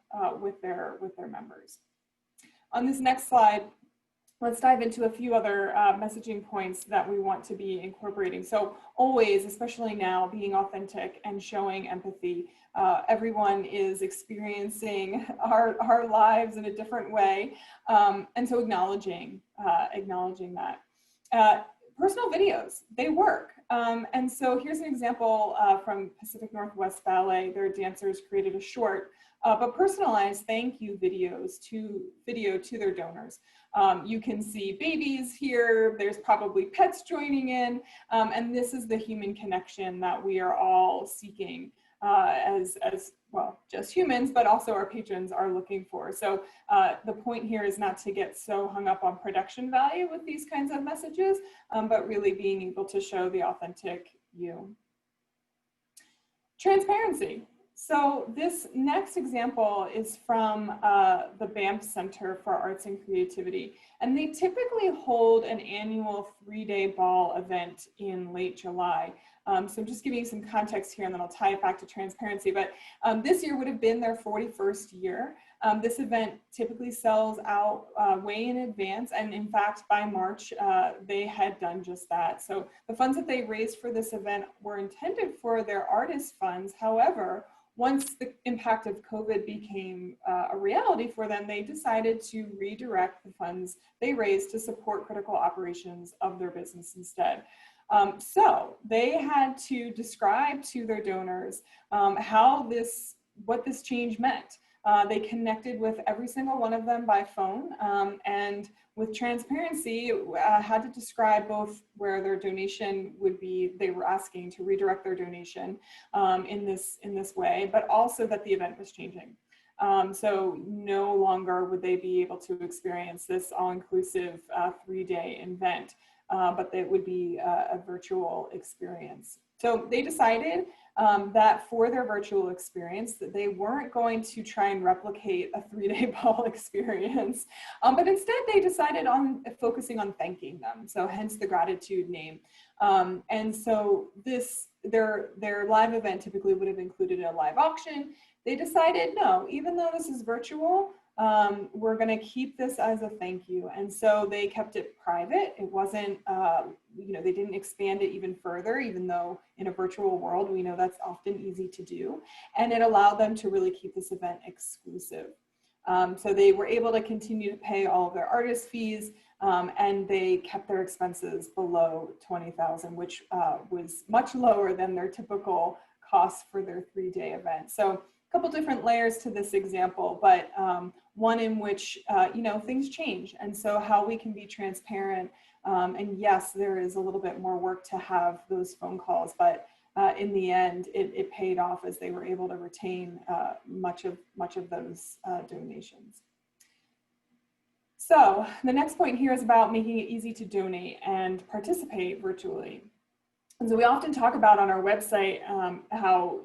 with their members. On this next slide, let's dive into a few other messaging points that we want to be incorporating. So always, especially now, being authentic and showing empathy. Everyone is experiencing our lives in a different way. And so acknowledging that. Personal videos, they work. And so here's an example from Pacific Northwest Ballet. Their dancers created a short but personalized thank you video to their donors. You can see babies here, there's probably pets joining in, and this is the human connection that we are all seeking as well, just humans, but also our patrons are looking for. So the point here is not to get so hung up on production value with these kinds of messages, but really being able to show the authentic you. Transparency. So this next example is from the Banff Center for Arts and Creativity, and they typically hold an annual 3-day ball event in late July. So just giving you some context here, and then I'll tie it back to transparency, but this year would have been their 41st year. This event typically sells out way in advance, and in fact, by March, they had done just that. So the funds that they raised for this event were intended for their artist funds. However, once the impact of COVID became a reality for them, they decided to redirect the funds they raised to support critical operations of their business instead. So they had to describe to their donors what this change meant. They connected with every single one of them by phone, and with transparency, had to describe both where their donation would be. They were asking to redirect their donation in this way, but also that the event was changing. So no longer would they be able to experience this all-inclusive 3-day event, but it would be a virtual experience. So they decided that for their virtual experience, that they weren't going to try and replicate a 3-day ball experience, but instead they decided on focusing on thanking them. So hence the gratitude name. And so their live event typically would have included a live auction. They decided, no, even though this is virtual, we're going to keep this as a thank you. And so they kept it private. It wasn't, they didn't expand it even further, even though in a virtual world, we know that's often easy to do. And it allowed them to really keep this event exclusive. So they were able to continue to pay all of their artist fees, and they kept their expenses below $20,000, which was much lower than their typical costs for their 3-day event. So a couple different layers to this example, but one in which things change, and so how we can be transparent. And yes, there is a little bit more work to have those phone calls, but in the end, it paid off as they were able to retain much of those donations. So the next point here is about making it easy to donate and participate virtually. And so we often talk about on our website how,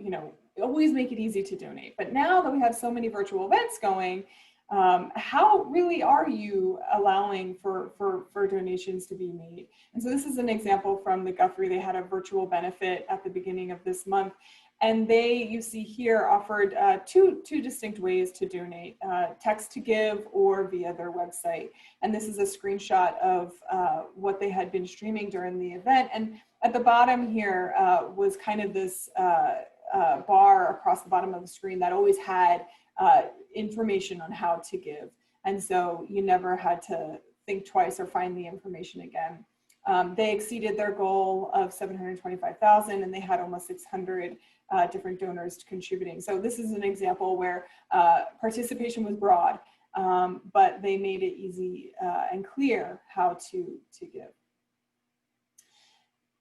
always make it easy to donate. But now that we have so many virtual events going, how really are you allowing for donations to be made? And so this is an example from the Guthrie. They had a virtual benefit at the beginning of this month. And they, you see here, offered two distinct ways to donate, text to give or via their website. And this is a screenshot of what they had been streaming during the event. And at the bottom here was kind of this bar across the bottom of the screen that always had information on how to give. And so you never had to think twice or find the information again. They exceeded their goal of 725,000, and they had almost 600 different donors contributing. So this is an example where participation was broad, but they made it easy and clear how to give.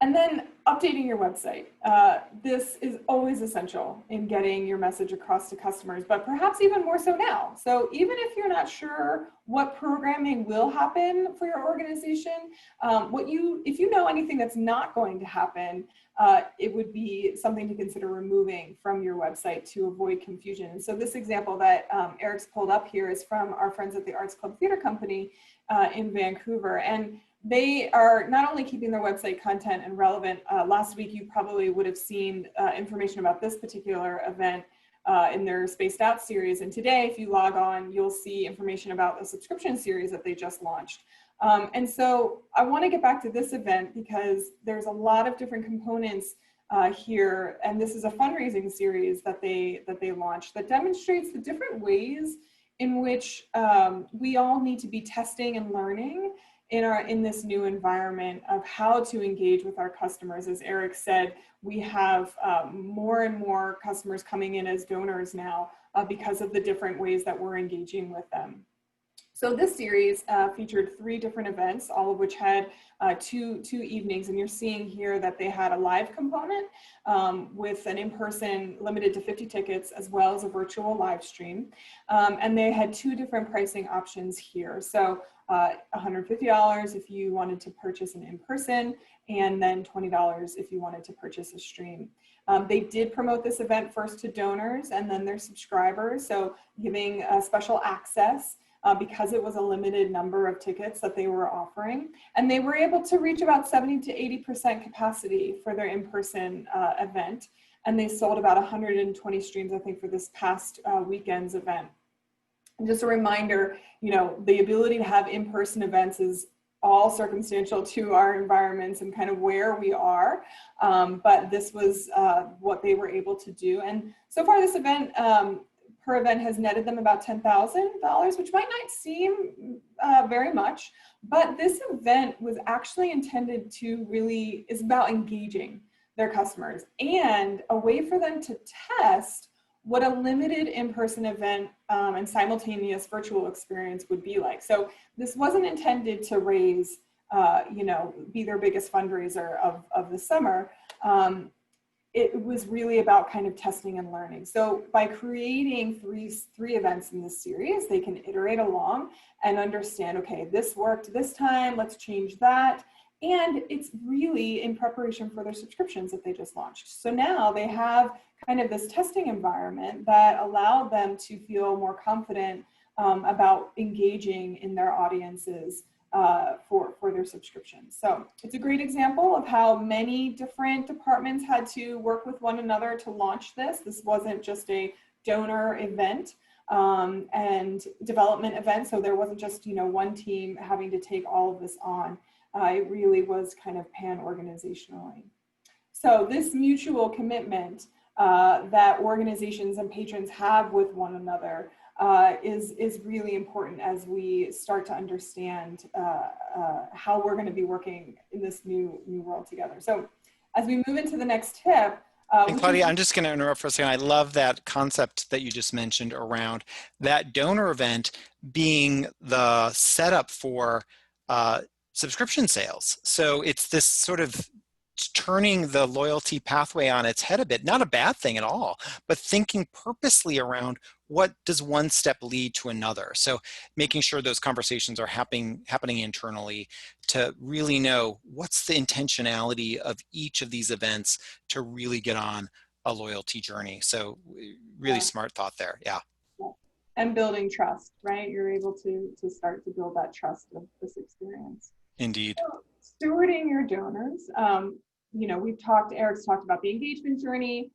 And then updating your website. This is always essential in getting your message across to customers, but perhaps even more so now. So even if you're not sure what programming will happen for your organization, if you know anything that's not going to happen, it would be something to consider removing from your website to avoid confusion. And so this example that Eric's pulled up here is from our friends at the Arts Club Theater Company in Vancouver. And they are not only keeping their website content and relevant. Last week, you probably would have seen information about this particular event in their Spaced Out series. And today, if you log on, you'll see information about the subscription series that they just launched. And so I want to get back to this event because there's a lot of different components here. And this is a fundraising series that they launched that demonstrates the different ways in which we all need to be testing and learning in this new environment of how to engage with our customers. As Eric said, we have more and more customers coming in as donors now because of the different ways that we're engaging with them. So this series featured 3 different events, all of which had two evenings. And you're seeing here that they had a live component with an in-person limited to 50 tickets, as well as a virtual live stream. And they had 2 different pricing options here. So $150 if you wanted to purchase an in-person, and then $20 if you wanted to purchase a stream. They did promote this event first to donors and then their subscribers, so giving special access because it was a limited number of tickets that they were offering. And they were able to reach about 70 to 80% capacity for their in-person event. And they sold about 120 streams, I think, for this past weekend's event. And just a reminder, the ability to have in-person events is all circumstantial to our environments and kind of where we are. But this was what they were able to do. And so far this event, per event has netted them about $10,000, which might not seem very much, but this event was actually intended to is about engaging their customers and a way for them to test what a limited in-person event and simultaneous virtual experience would be like. So this wasn't intended to raise, be their biggest fundraiser of the summer. It was really about kind of testing and learning. So by creating three events in this series, they can iterate along and understand, okay, this worked this time, let's change that. And it's really in preparation for their subscriptions that they just launched. So now they have kind of this testing environment that allowed them to feel more confident about engaging in their audiences for their subscriptions. So it's a great example of how many different departments had to work with one another to launch this. This wasn't just a donor event and development event. So there wasn't just, one team having to take all of this on. It really was kind of pan-organizationally. So this mutual commitment that organizations and patrons have with one another is really important as we start to understand how we're going to be working in this new world together. So as we move into the next tip, and Claudia, I'm just going to interrupt for a second. I love that concept that you just mentioned around that donor event being the setup for subscription sales. So it's this sort of turning the loyalty pathway on its head a bit, not a bad thing at all, but thinking purposely around what does one step lead to another. So making sure those conversations are happening internally to really know what's the intentionality of each of these events to really get on a loyalty journey. So really smart thought there. Yeah. And building trust, right? You're able to start to build that trust of this experience. Indeed. So, stewarding your donors. You know, Eric's talked about the engagement journey.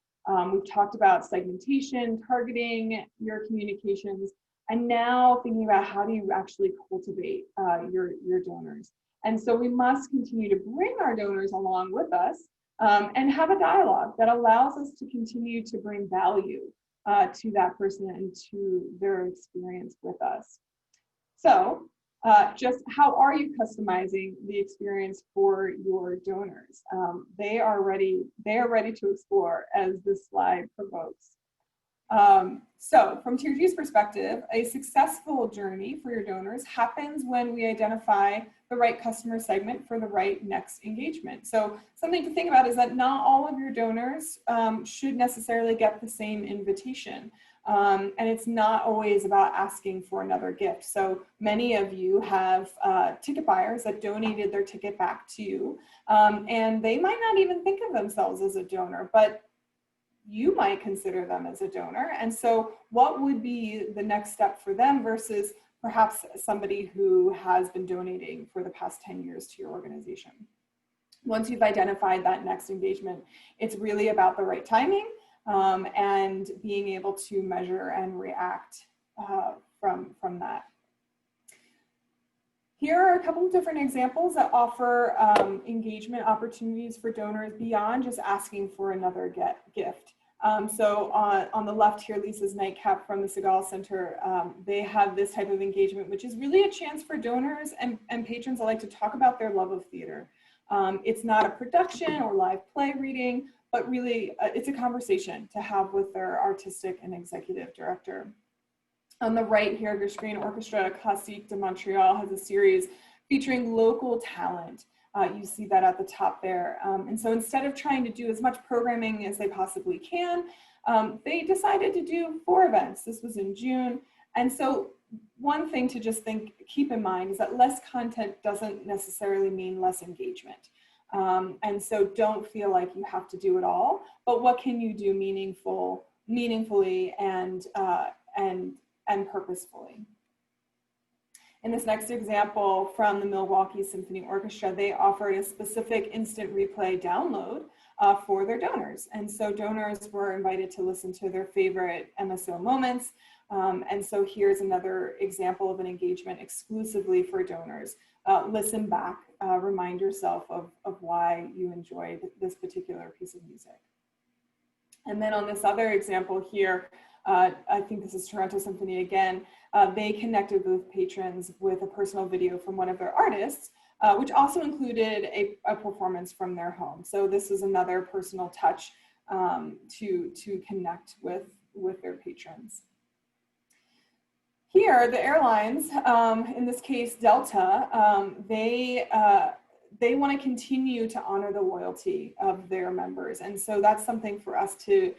We've talked about segmentation, targeting your communications, and now thinking about how do you actually cultivate your donors. And so we must continue to bring our donors along with us and have a dialogue that allows us to continue to bring value to that person and to their experience with us. So just how are you customizing the experience for your donors? They are ready to explore, as this slide provokes. So from TRG's perspective, a successful journey for your donors happens when we identify the right customer segment for the right next engagement. So something to think about is that not all of your donors should necessarily get the same invitation. And it's not always about asking for another gift. So many of you have ticket buyers that donated their ticket back to you, and they might not even think of themselves as a donor, but you might consider them as a donor. And so what would be the next step for them versus perhaps somebody who has been donating for the past 10 years to your organization? Once you've identified that next engagement, it's really about the right timing and being able to measure and react from that. Here are a couple of different examples that offer engagement opportunities for donors beyond just asking for another gift. So on the left here, Lisa's Nightcap from the Segal Center, they have this type of engagement, which is really a chance for donors and patrons alike to talk about their love of theater. It's not a production or live play reading, but really it's a conversation to have with their artistic and executive director. On the right here of your screen, Orchestra Classique de Montreal has a series featuring local talent. You see that at the top there. And so instead of trying to do as much programming as they possibly can, they decided to do 4 events. This was in June. And so one thing to just keep in mind is that less content doesn't necessarily mean less engagement. And so don't feel like you have to do it all, but what can you do meaningfully and purposefully? In this next example from the Milwaukee Symphony Orchestra, they offered a specific instant replay download for their donors. And so donors were invited to listen to their favorite MSO moments. And so here's another example of an engagement exclusively for donors. Listen back, remind yourself of why you enjoyed this particular piece of music. And then on this other example here, I think this is Toronto Symphony again, they connected with patrons with a personal video from one of their artists, which also included a performance from their home. So this is another personal touch to connect with their patrons. Here, the airlines, in this case Delta, they want to continue to honor the loyalty of their members. And so that's something for us to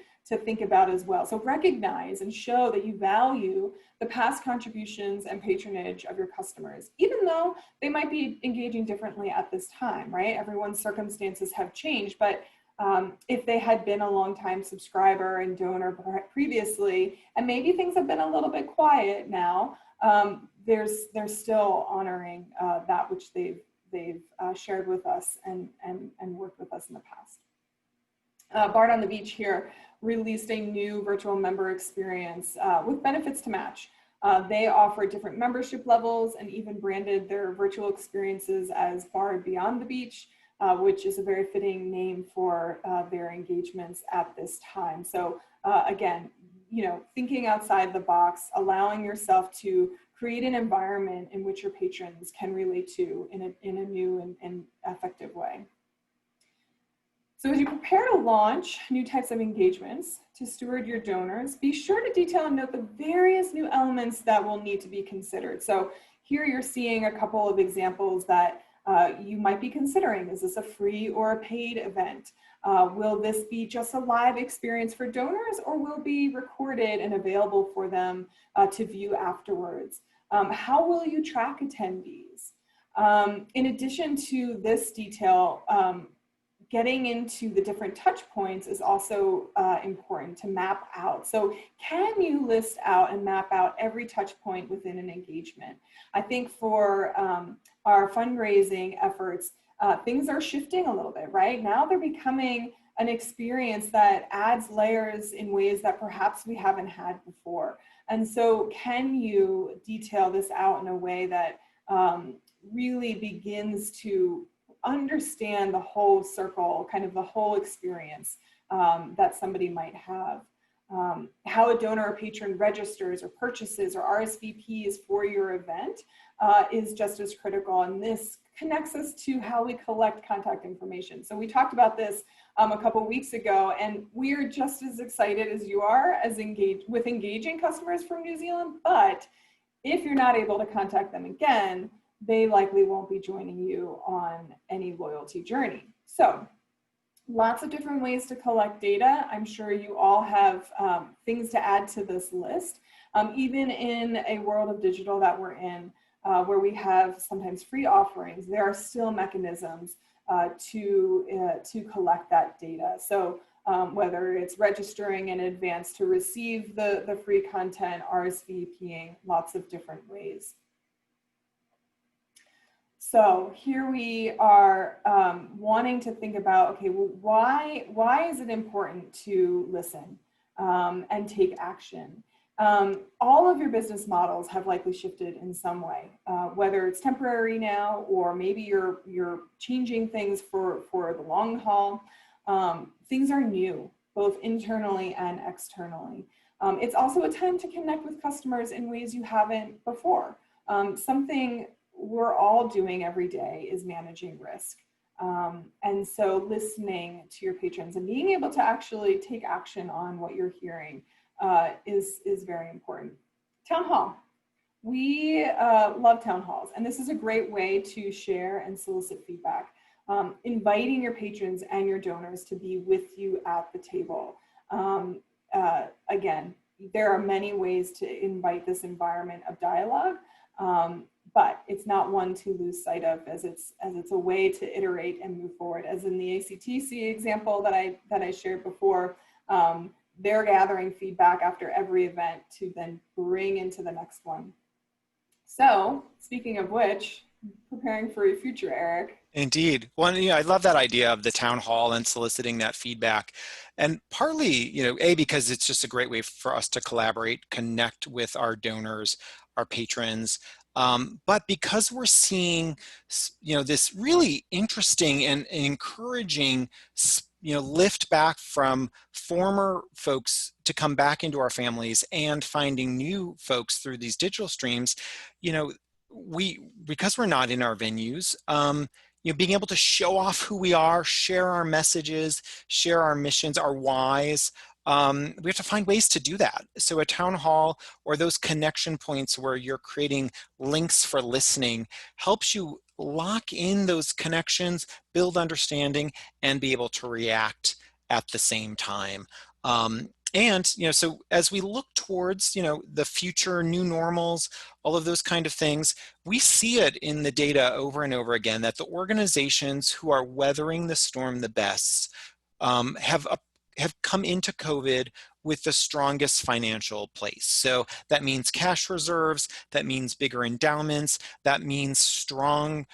think about as well. So recognize and show that you value the past contributions and patronage of your customers, even though they might be engaging differently at this time, right? Everyone's circumstances have changed, but if they had been a longtime subscriber and donor previously, and maybe things have been a little bit quiet now, they're still honoring that which they've shared with us and worked with us in the past. Bard on the Beach here released a new virtual member experience with benefits to match. They offer different membership levels and even branded their virtual experiences as Bard Beyond the Beach, which is a very fitting name for their engagements at this time. So again, thinking outside the box, allowing yourself to create an environment in which your patrons can relate to in a new and effective way. So as you prepare to launch new types of engagements to steward your donors, be sure to detail and note the various new elements that will need to be considered. So here you're seeing a couple of examples that you might be considering. Is this a free or a paid event? Will this be just a live experience for donors, or will it be recorded and available for them to view afterwards? How will you track attendees? In addition to this detail, getting into the different touch points is also important to map out. So can you list out and map out every touch point within an engagement? I think for our fundraising efforts, things are shifting a little bit, right? Now they're becoming an experience that adds layers in ways that perhaps we haven't had before. And so can you detail this out in a way that really begins to understand the whole circle, kind of the whole experience that somebody might have. How a donor or patron registers or purchases or RSVPs for your event is just as critical. And this connects us to how we collect contact information. So we talked about this a couple weeks ago, and we are just as excited as you are with engaging customers from New Zealand. But if you're not able to contact them again, they likely won't be joining you on any loyalty journey. So lots of different ways to collect data. I'm sure you all have things to add to this list. Even in a world of digital that we're in, where we have sometimes free offerings, there are still mechanisms to collect that data. So whether it's registering in advance to receive the free content, RSVPing, lots of different ways. So here we are wanting to think about, okay, well, why is it important to listen and take action? All of your business models have likely shifted in some way, whether it's temporary now, or maybe you're changing things for the long haul. Things are new, both internally and externally. It's also a time to connect with customers in ways you haven't before. Something we're all doing every day is managing risk. And so listening to your patrons and being able to actually take action on what you're hearing is very important. Town hall. We love town halls, and this is a great way to share and solicit feedback. Inviting your patrons and your donors to be with you at the table. Again, there are many ways to invite this environment of dialogue. But it's not one to lose sight of, as it's a way to iterate and move forward. As in the ACTC example that I shared before, they're gathering feedback after every event to then bring into the next one. So speaking of which, preparing for your future, Eric. Indeed. Well, I love that idea of the town hall and soliciting that feedback. And partly, because it's just a great way for us to collaborate, connect with our donors, our patrons. But because we're seeing, this really interesting and encouraging, lift back from former folks to come back into our families and finding new folks through these digital streams, because we're not in our venues, being able to show off who we are, share our messages, share our missions, our whys. We have to find ways to do that. So a town hall or those connection points where you're creating links for listening helps you lock in those connections, build understanding, and be able to react at the same time. So as we look towards, the future, new normals, all of those kind of things, we see it in the data over and over again that the organizations who are weathering the storm the best have come into COVID with the strongest financial place. So that means cash reserves, that means bigger endowments, that means strong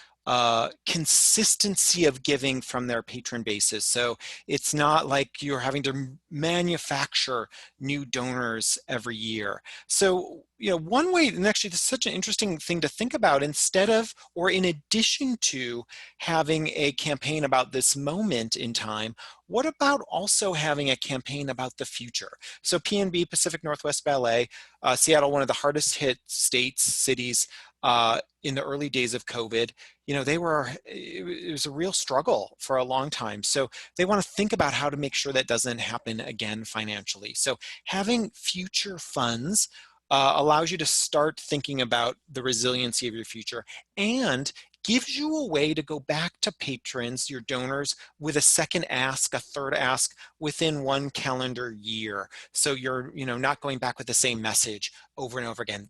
consistency of giving from their patron bases. So it's not like you're having to manufacture new donors every year. So, one way, and actually this is such an interesting thing to think about, instead of, or in addition to having a campaign about this moment in time, what about also having a campaign about the future? So PNB, Pacific Northwest Ballet, Seattle, one of the hardest hit states, cities in the early days of COVID, it was a real struggle for a long time. So they want to think about how to make sure that doesn't happen again financially. So having future funds allows you to start thinking about the resiliency of your future and gives you a way to go back to patrons, your donors, with a second ask, a third ask within one calendar year. So you're, not going back with the same message over and over again.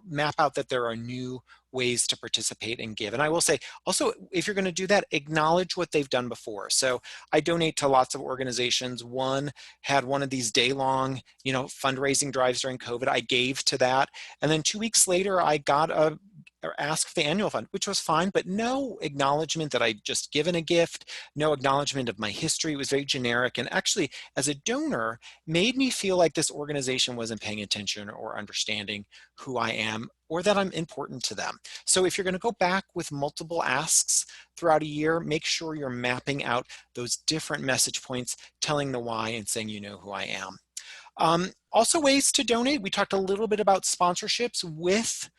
Map out that there are new ways to participate and give. And I will say also, if you're going to do that, acknowledge what they've done before. So I donate to lots of organizations. One had one of these day-long, fundraising drives during COVID. I gave to that. And then 2 weeks later, I got or asked for the annual fund, which was fine, but no acknowledgement that I'd just given a gift, no acknowledgement of my history. It was very generic. And actually, as a donor, made me feel like this organization wasn't paying attention or understanding who I am or that I'm important to them. So if you're going to go back with multiple asks throughout a year, make sure you're mapping out those different message points, telling the why and saying, who I am. Also ways to donate. We talked a little bit about sponsorships with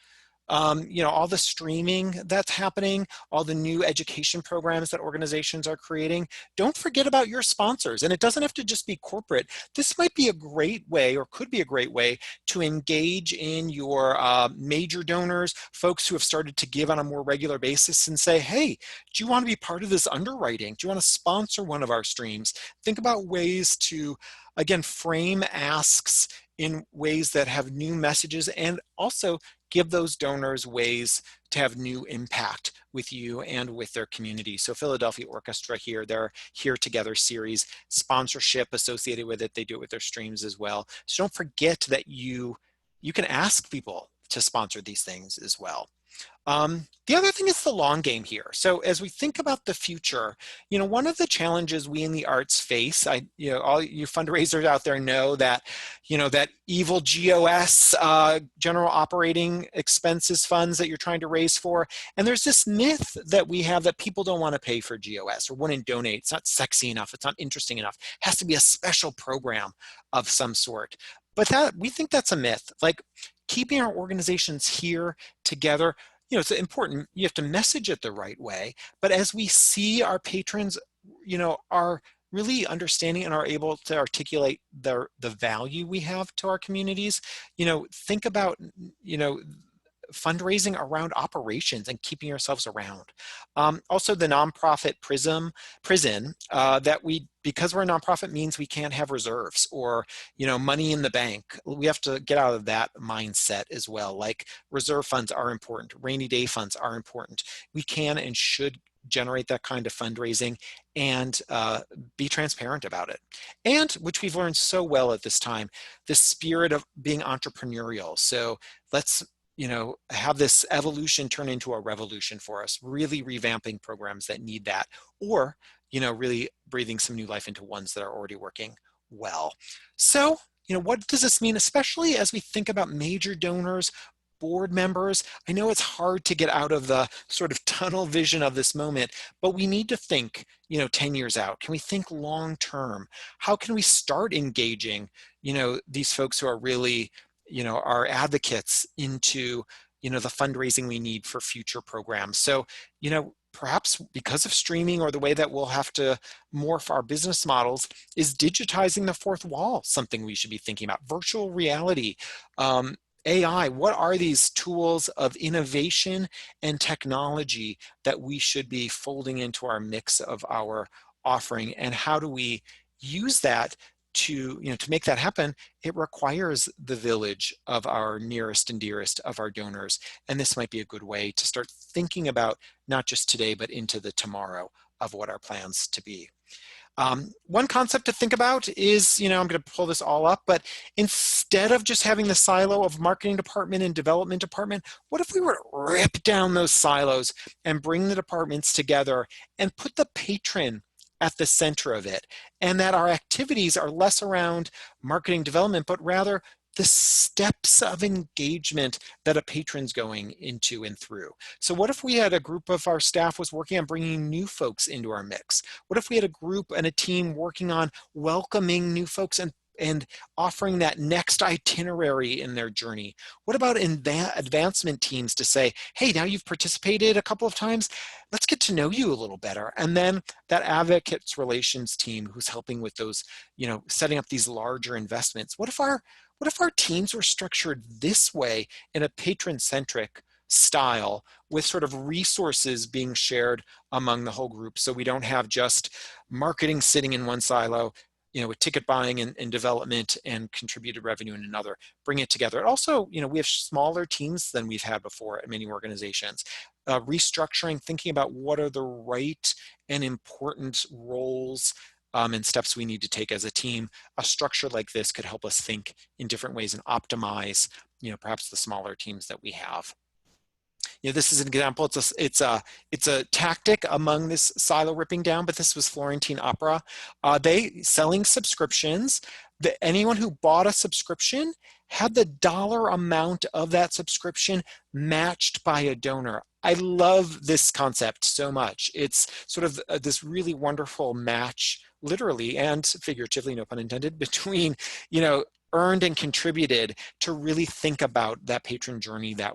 all the streaming that's happening, all the new education programs that organizations are creating. Don't forget about your sponsors. And it doesn't have to just be corporate. This might be a great way, or could be a great way, to engage in your major donors, folks who have started to give on a more regular basis, and say, hey, do you want to be part of this underwriting? Do you want to sponsor one of our streams? Think about ways to, again, frame asks in ways that have new messages, and also give those donors ways to have new impact with you and with their community. So Philadelphia Orchestra here, their Here Together series, sponsorship associated with it. They do it with their streams as well. So don't forget that you can ask people to sponsor these things as well. The other thing is the long game here. So as we think about the future, one of the challenges we in the arts face, all you fundraisers out there know that, that evil GOS, general operating expenses funds that you're trying to raise for. And there's this myth that we have that people don't want to pay for GOS or wouldn't donate. It's not sexy enough. It's not interesting enough. It has to be a special program of some sort. But we think that's a myth. Like, keeping our organizations here together, it's important. You have to message it the right way. But as we see our patrons, are really understanding and are able to articulate the value we have to our communities, think about, fundraising around operations and keeping yourselves around. Also, the nonprofit prison that because we're a nonprofit means we can't have reserves or money in the bank. We have to get out of that mindset as well. Like, reserve funds are important, rainy day funds are important. We can and should generate that kind of fundraising and be transparent about it. And, which we've learned so well at this time, the spirit of being entrepreneurial. So let's have this evolution turn into a revolution for us, really revamping programs that need that, or, really breathing some new life into ones that are already working well. So, what does this mean, especially as we think about major donors, board members? I know it's hard to get out of the sort of tunnel vision of this moment, but we need to think, 10 years out. Can we think long term? How can we start engaging, these folks who are really, our advocates into, the fundraising we need for future programs? So, perhaps because of streaming or the way that we'll have to morph our business models, is digitizing the fourth wall something we should be thinking about? Virtual reality, AI, what are these tools of innovation and technology that we should be folding into our mix of our offering? And how do we use that to make that happen? It requires the village of our nearest and dearest of our donors. And this might be a good way to start thinking about not just today, but into the tomorrow of what our plans to be. One concept to think about is, I'm going to pull this all up, but instead of just having the silo of marketing department and development department, what if we were to rip down those silos and bring the departments together and put the patron at the center of it, and that our activities are less around marketing development, but rather the steps of engagement that a patron's going into and through. So what if we had a group of our staff was working on bringing new folks into our mix? What if we had a group and a team working on welcoming new folks and offering that next itinerary in their journey? What about advancement teams to say, hey, now you've participated a couple of times, let's get to know you a little better. And then that advocates relations team who's helping with those, setting up these larger investments. What if our teams were structured this way in a patron-centric style with sort of resources being shared among the whole group, so we don't have just marketing sitting in one silo, with ticket buying and development and contributed revenue in another, bring it together. And also, we have smaller teams than we've had before at many organizations. Restructuring, thinking about what are the right and important roles and steps we need to take as a team. A structure like this could help us think in different ways and optimize, perhaps the smaller teams that we have. This is an example. It's a tactic among this silo ripping down, but this was Florentine Opera. They selling subscriptions. Anyone who bought a subscription had the dollar amount of that subscription matched by a donor. I love this concept so much. It's sort of this really wonderful match, literally and figuratively, no pun intended, between, earned and contributed, to really think about that patron journey, that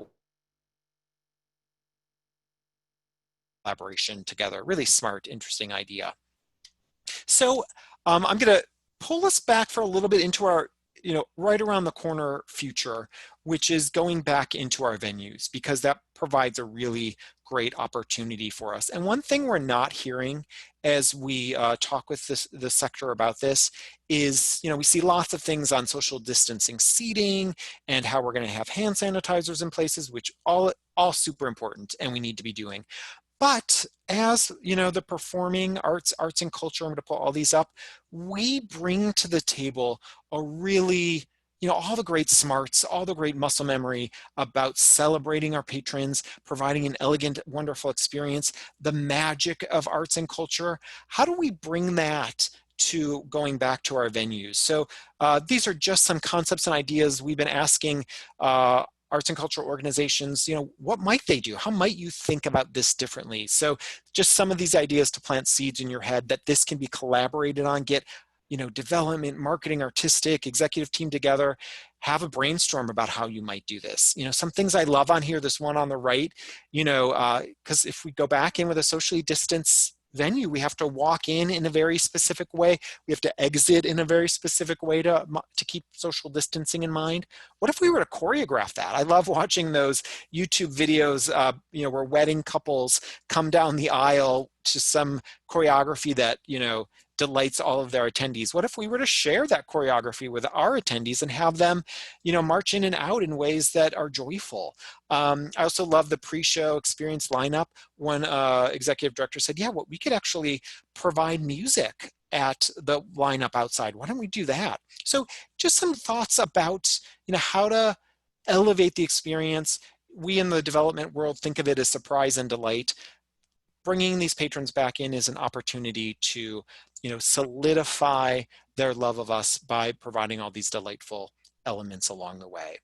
collaboration together. Really smart, interesting idea. So I'm going to pull us back for a little bit into our, right around the corner future, which is going back into our venues, because that provides a really great opportunity for us. And one thing we're not hearing as we talk with the sector about this is, we see lots of things on social distancing seating and how we're going to have hand sanitizers in places, which all super important and we need to be doing. But as the performing arts and culture, I'm going to pull all these up, we bring to the table a really, all the great smarts, all the great muscle memory about celebrating our patrons, providing an elegant, wonderful experience, the magic of arts and culture. How do we bring that to going back to our venues? So these are just some concepts and ideas we've been asking arts and cultural organizations, what might they do? How might you think about this differently? So just some of these ideas to plant seeds in your head that this can be collaborated on, get, development, marketing, artistic, executive team together, have a brainstorm about how you might do this. Some things I love on here, this one on the right, because if we go back in with a socially distanced venue, we have to walk in a very specific way. We have to exit in a very specific way to keep social distancing in mind. What if we were to choreograph that? I love watching those YouTube videos, where wedding couples come down the aisle to some choreography that, delights all of their attendees. What if we were to share that choreography with our attendees and have them, march in and out in ways that are joyful? I also love the pre-show experience lineup. One executive director said, yeah, we could actually provide music at the lineup outside. Why don't we do that? So just some thoughts about, how to elevate the experience. We in the development world think of it as surprise and delight. Bringing these patrons back in is an opportunity to, solidify their love of us by providing all these delightful elements along the way.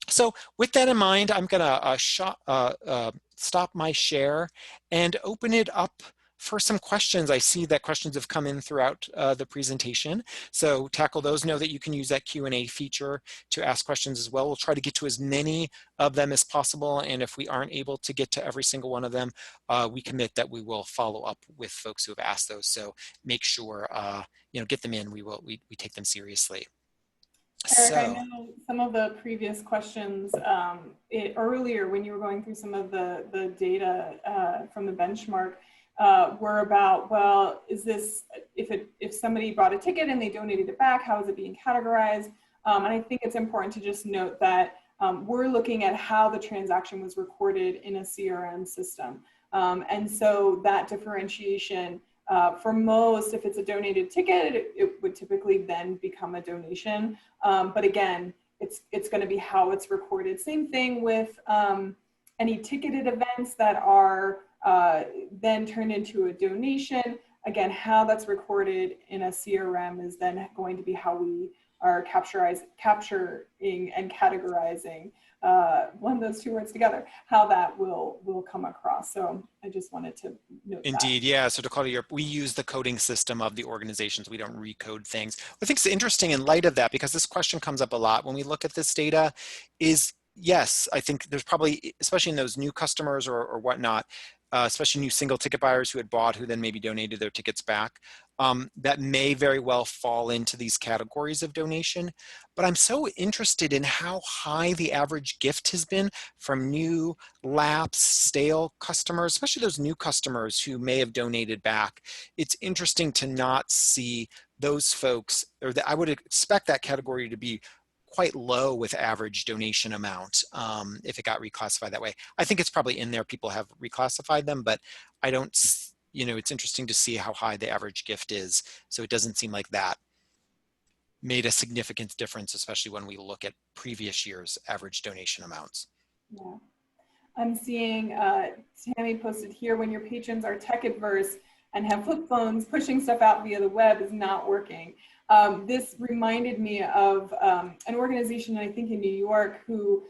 So with that in mind, I'm going to stop my share and open it up for some questions. I see that questions have come in throughout the presentation. So tackle those. Know that you can use that Q&A feature to ask questions as well. We'll try to get to as many of them as possible. And if we aren't able to get to every single one of them, we commit that we will follow up with folks who have asked those. So make sure, get them in. We take them seriously. Eric, I know some of the previous questions earlier when you were going through some of the data from the benchmark were about, well, is this, if somebody bought a ticket and they donated it back, how is it being categorized? And I think it's important to just note that we're looking at how the transaction was recorded in a CRM system. And so that differentiation For most, if it's a donated ticket, it would typically then become a donation. But again, it's going to be how it's recorded. Same thing with any ticketed events that are then turned into a donation. Again, how that's recorded in a CRM is then going to be how we are capturing and categorizing, blend those two words together, how that will come across. So I just wanted to note that. Indeed, yeah. So to Claudia, we use the coding system of the organizations. We don't recode things. I think it's interesting in light of that, because this question comes up a lot when we look at this data, is yes, I think there's probably, especially in those new customers or whatnot, especially new single ticket buyers who had bought, who then maybe donated their tickets back, that may very well fall into these categories of donation. But I'm so interested in how high the average gift has been from new, lapsed, stale customers, especially those new customers who may have donated back. It's interesting to not see those folks, or I would expect that category to be quite low with average donation amount if it got reclassified that way. I think it's probably in there. People have reclassified them, but I don't, it's interesting to see how high the average gift is. So it doesn't seem like that made a significant difference, especially when we look at previous years' average donation amounts. Yeah. I'm seeing Tammy posted here, when your patrons are tech adverse and have flip phones, pushing stuff out via the web is not working. This reminded me of an organization, I think in New York, who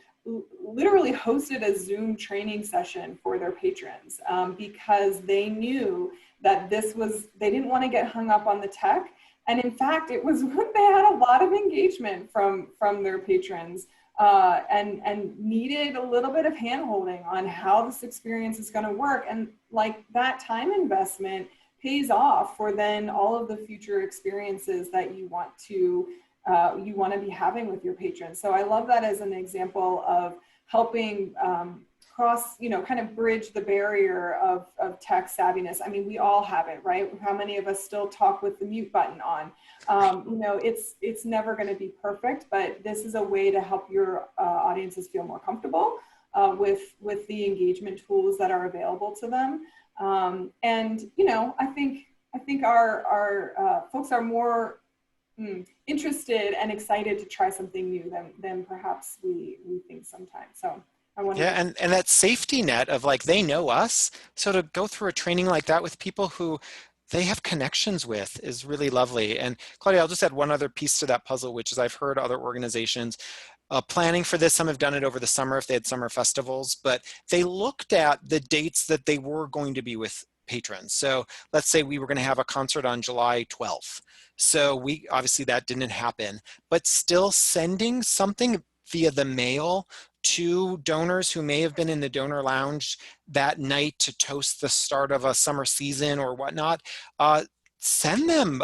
literally hosted a Zoom training session for their patrons because they knew that they didn't want to get hung up on the tech. And in fact, they had a lot of engagement from their patrons. And needed a little bit of hand-holding on how this experience is going to work. And like that time investment pays off for then all of the future experiences that you want to be having with your patrons. So I love that as an example of helping cross, kind of bridge the barrier of tech savviness. I mean, we all have it, right? How many of us still talk with the mute button on? It's never going to be perfect, but this is a way to help your audiences feel more comfortable with the engagement tools that are available to them. And I think our folks are more interested and excited to try something new than perhaps we think sometimes. So I wanted and that safety net of like, they know us. So to go through a training like that with people who they have connections with is really lovely. And Claudia, I'll just add one other piece to that puzzle, which is I've heard other organizations planning for this. Some have done it over the summer if they had summer festivals, but they looked at the dates that they were going to be with patrons. So let's say we were going to have a concert on July 12th. So obviously that didn't happen, but still sending something via the mail to donors who may have been in the donor lounge that night to toast the start of a summer season or whatnot, send them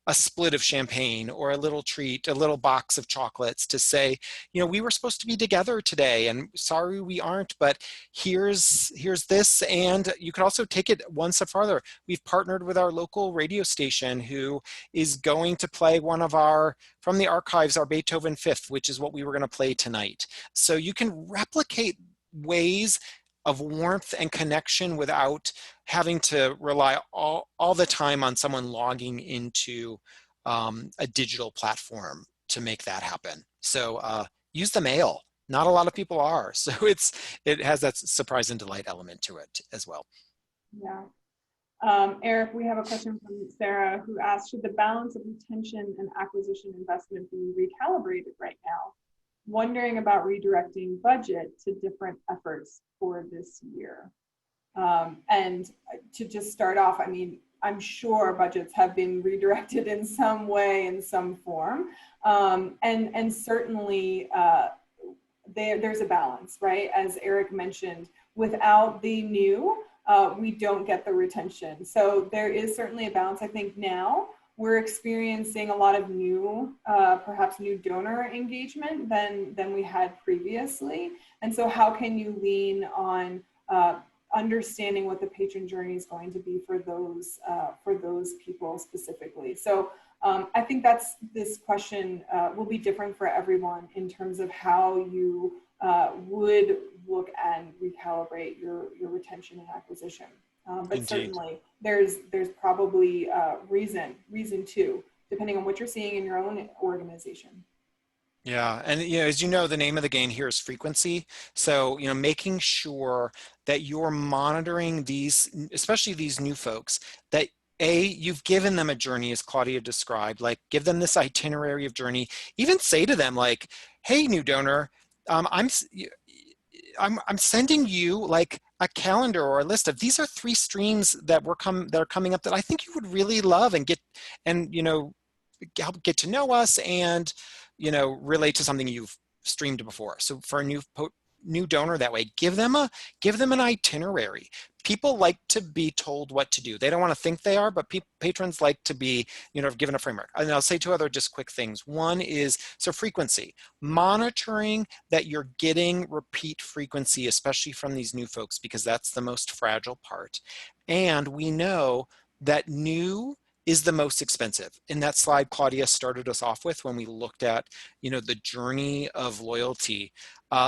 a split of champagne or a little treat, a little box of chocolates to say, we were supposed to be together today and sorry we aren't, but here's this. And you could also take it one step farther. We've partnered with our local radio station who is going to play one of from the archives, our Beethoven Fifth, which is what we were going to play tonight. So you can replicate ways of warmth and connection without having to rely all the time on someone logging into a digital platform to make that happen. So use the mail. Not a lot of people are. So it has that surprise and delight element to it as well. Yeah. Eric, we have a question from Sarah who asked, should the balance of retention and acquisition investment be recalibrated right now? Wondering about redirecting budget to different efforts for this year. And to just start off, I mean, I'm sure budgets have been redirected in some way, in some form. And certainly there's a balance, right? As Eric mentioned, without the new, we don't get the retention. So there is certainly a balance. I think now we're experiencing a lot of new, perhaps new donor engagement than we had previously. And so how can you lean on understanding what the patron journey is going to be for those people specifically? So I think this question will be different for everyone in terms of how you would look and recalibrate your retention and acquisition. But Indeed. certainly there's probably reason to, depending on what you're seeing in your own organization. Yeah, and as you know, the name of the game here is frequency. So, making sure that you're monitoring these, especially these new folks, that you've given them a journey, as Claudia described, like give them this itinerary of journey. Even say to them, like, "Hey, new donor, I'm sending you like a calendar or a list of these are 3 streams that are coming up that I think you would really love and get and help get to know us and relate to something you've streamed before." So for a new donor that way, give them an itinerary. People like to be told what to do. They don't want to think they are, but patrons like to be given a framework. And I'll say 2 other just quick things. One is so frequency, monitoring that you're getting repeat frequency, especially from these new folks, because that's the most fragile part. And we know that new is the most expensive. In that slide Claudia started us off with, when we looked at the journey of loyalty,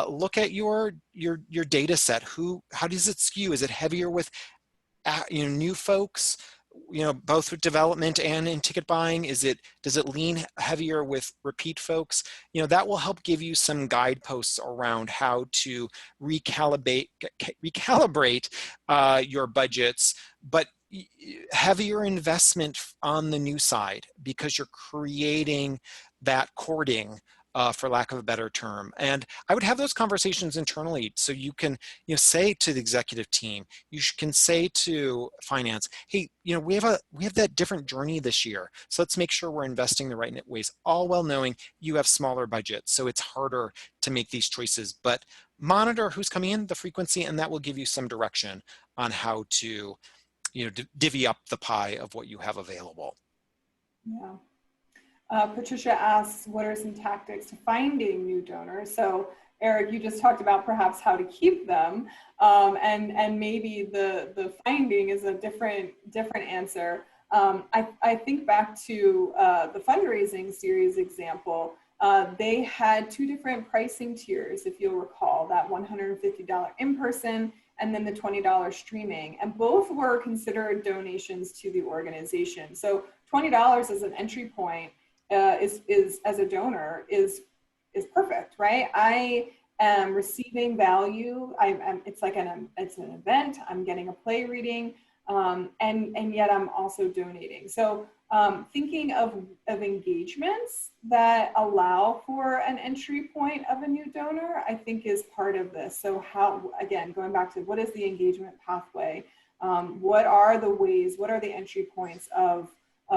look at your data set. How does it skew? Is it heavier with new folks, both with development and in ticket buying? Does it lean heavier with repeat folks? That will help give you some guideposts around how to recalibrate your budgets, but heavier investment on the new side, because you're creating that courting, for lack of a better term. And I would have those conversations internally, so you can say to the executive team, can say to finance, "Hey, we have that different journey this year, so let's make sure we're investing the right ways," all well knowing you have smaller budgets, so it's harder to make these choices. But monitor who's coming in, the frequency, and that will give you some direction on how to divvy up the pie of what you have available. Yeah. Patricia asks, what are some tactics to finding new donors? So Eric, you just talked about perhaps how to keep them, and maybe the finding is a different answer. I think back to the fundraising series example. They had 2 different pricing tiers, if you'll recall, that $150 in person and then the $20 streaming, and both were considered donations to the organization. So $20 as an entry point is as a donor is perfect, right? I am receiving value. It's like it's an event. I'm getting a play reading, and yet I'm also donating. So thinking of engagements that allow for an entry point of a new donor, I think is part of this. So how, again, going back to what is the engagement pathway? What are the ways? What are the entry points of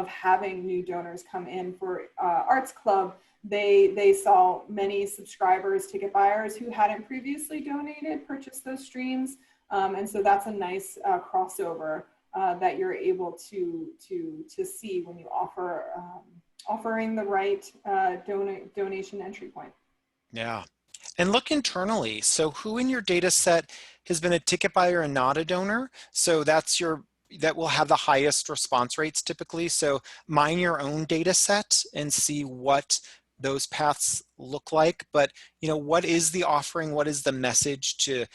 having new donors come in? For Arts Club, they saw many subscribers, ticket buyers who hadn't previously donated, purchase those streams. And so that's a nice crossover that you're able to see when you offering the right donation entry point. Yeah. And look internally. So who in your data set has been a ticket buyer and not a donor? So that will have the highest response rates typically. So mine your own data set and see what those paths look like. But what is the offering? What is the message to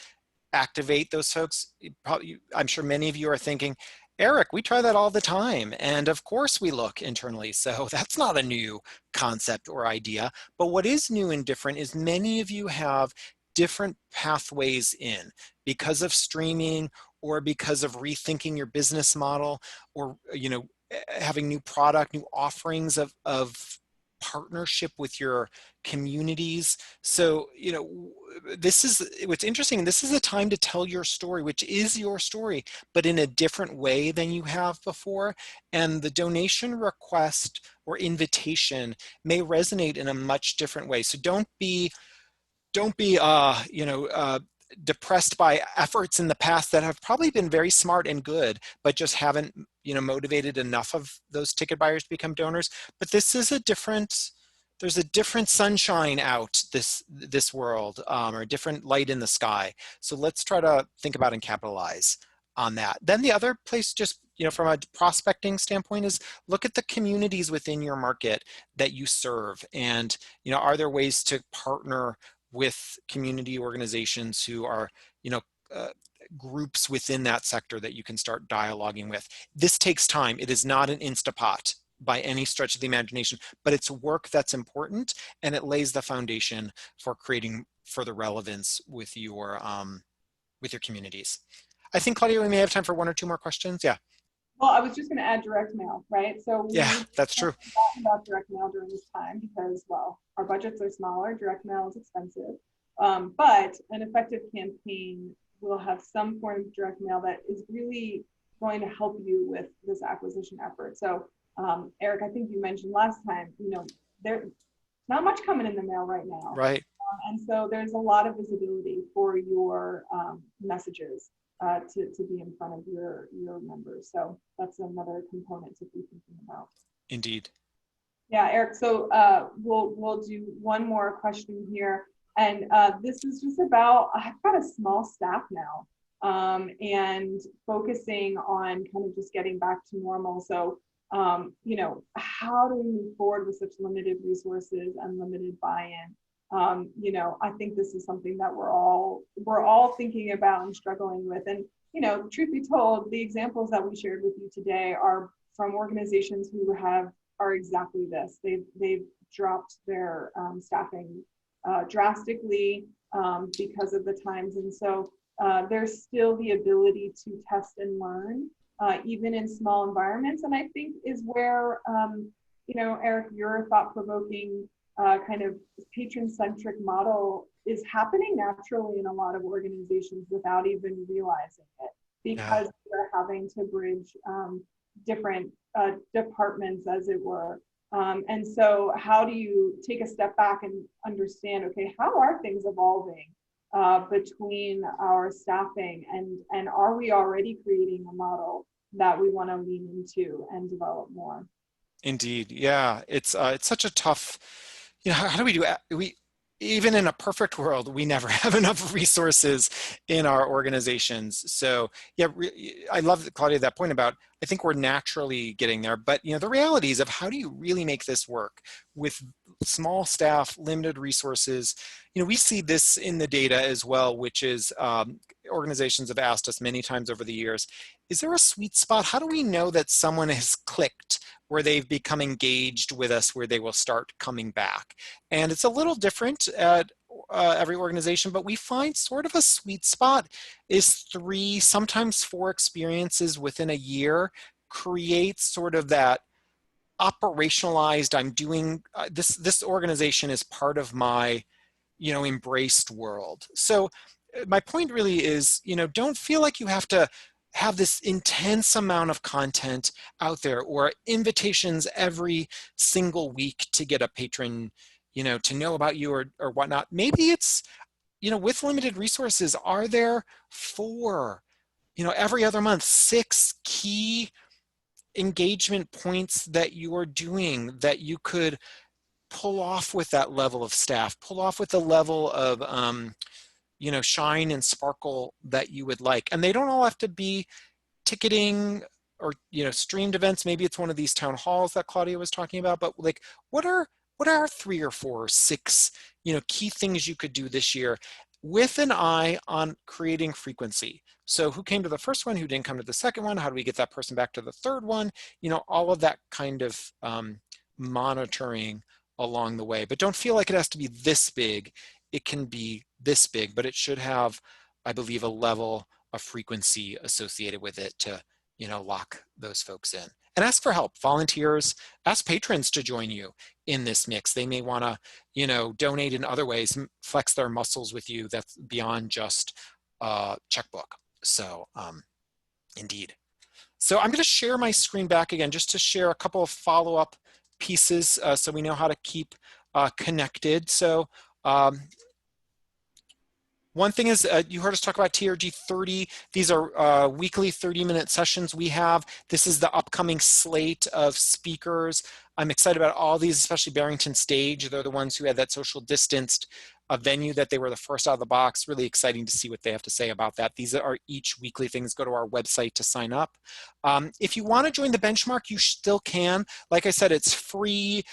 activate those folks? I'm sure many of you are thinking, "Eric, we try that all the time. And of course we look internally." So that's not a new concept or idea. But what is new and different is many of you have different pathways in, because of streaming or because of rethinking your business model, or having new product, new offerings of partnership with your communities. So this is what's interesting. This is a time to tell your story, which is your story, but in a different way than you have before. And the donation request or invitation may resonate in a much different way. So don't be depressed by efforts in the past that have probably been very smart and good, but just haven't motivated enough of those ticket buyers to become donors. But this is there's a different sunshine out this world, or a different light in the sky. So let's try to think about and capitalize on that. Then the other place, just from a prospecting standpoint, is look at the communities within your market that you serve, and are there ways to partner with community organizations who are uh, groups within that sector that you can start dialoguing with. This takes time. It is not an Instapot by any stretch of the imagination, but it's work that's important, and it lays the foundation for creating further relevance with your communities. I think, Claudia, we may have time for one or two more questions. Yeah. Well, I was just going to add direct mail, right? So Yeah, we that's true. talked about direct mail during this time because, well, our budgets are smaller, direct mail is expensive, but an effective campaign will have some form of direct mail that is really going to help you with this acquisition effort. So, Eric, I think you mentioned last time, there's not much coming in the mail right now. Right. And so there's a lot of visibility for your messages to be in front of your members. So that's another component to be thinking about. Indeed. Yeah, Eric. So we'll do one more question here, and this is just about, I've got a small staff now, and focusing on kind of just getting back to normal. So how do we move forward with such limited resources and limited buy-in? I think this is something that we're all thinking about and struggling with. And, truth be told, the examples that we shared with you today are from organizations who are exactly this. They've dropped their staffing drastically because of the times. And so there's still the ability to test and learn, even in small environments. And I think is where, Eric, your thought-provoking kind of patron-centric model is happening naturally in a lot of organizations without even realizing it, because they're having to bridge different departments, as it were. And so how do you take a step back and understand, okay, how are things evolving between our staffing, and are we already creating a model that we want to lean into and develop more? Indeed. Yeah. It's such a tough, how do we do it? Even in a perfect world, we never have enough resources in our organizations. So yeah, I love, Claudia, that point about, I think we're naturally getting there, but the realities of how do you really make this work with small staff, limited resources. We see this in the data as well, which is organizations have asked us many times over the years, is there a sweet spot? How do we know that someone has clicked, where they've become engaged with us, where they will start coming back? And it's a little different at every organization, but we find sort of a sweet spot is 3, sometimes 4 experiences within a year creates sort of that operationalized, I'm doing, this organization is part of my, embraced world. So my point really is, don't feel like you have to have this intense amount of content out there or invitations every single week to get a patron, to know about you or whatnot. Maybe it's, with limited resources, are there 4, every other month, 6 key engagement points that you are doing that you could pull off with that level of staff, pull off with the level of, shine and sparkle that you would like. And they don't all have to be ticketing or streamed events. Maybe it's one of these town halls that Claudia was talking about, but like what are 3 or 4 or 6 key things you could do this year with an eye on creating frequency? So who came to the first one, who didn't come to the second one, how do we get that person back to the third one? All of that kind of monitoring along the way. But don't feel like it has to be this big. It can be this big, but it should have, I believe, a level of frequency associated with it to, lock those folks in. And ask for help. Volunteers, ask patrons to join you in this mix. They may want to, donate in other ways, flex their muscles with you. That's beyond just checkbook. So, indeed. So I'm going to share my screen back again, just to share a couple of follow-up pieces so we know how to keep connected. So one thing is, you heard us talk about TRG 30. These are weekly 30-minute sessions we have. This is the upcoming slate of speakers. I'm excited about all these, especially Barrington Stage. They're the ones who had that social distanced venue that they were the first out of the box. Really exciting to see what they have to say about that. These are each weekly things. Go to our website to sign up. If you want to join the benchmark, you still can. Like I said, it's free.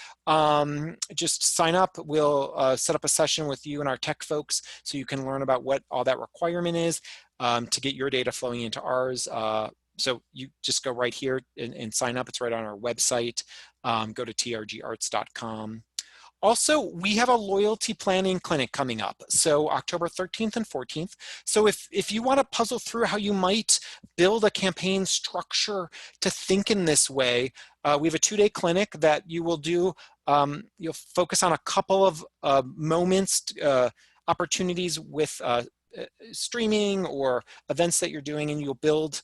Just sign up. We'll set up a session with you and our tech folks so you can learn about what all that requirement is to get your data flowing into ours. So you just go right here and sign up. It's right on our website. Go to trgarts.com. Also, we have a loyalty planning clinic coming up. So October 13th and 14th. So if you want to puzzle through how you might build a campaign structure to think in this way, we have a 2-day clinic that you will do. You'll focus on a couple of moments, opportunities with streaming or events that you're doing, and you'll build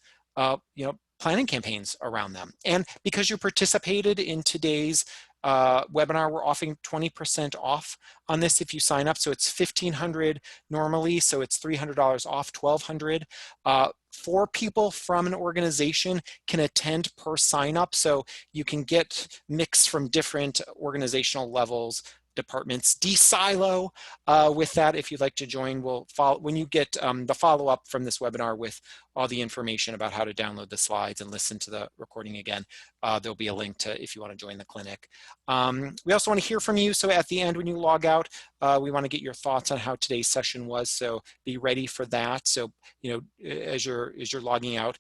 planning campaigns around them. And because you participated in today's webinar, we're offering 20% off on this if you sign up. So it's $1,500 normally, so it's $300 off, $1,200. 4 people from an organization can attend per sign up, so you can get mix from different organizational levels, departments, de-silo with that. If you'd like to join, we'll follow when you get the follow-up from this webinar with all the information about how to download the slides and listen to the recording again. There'll be a link to if you want to join the clinic. We also want to hear from you. So at the end, when you log out, we want to get your thoughts on how today's session was. So be ready for that. So, as you're logging out,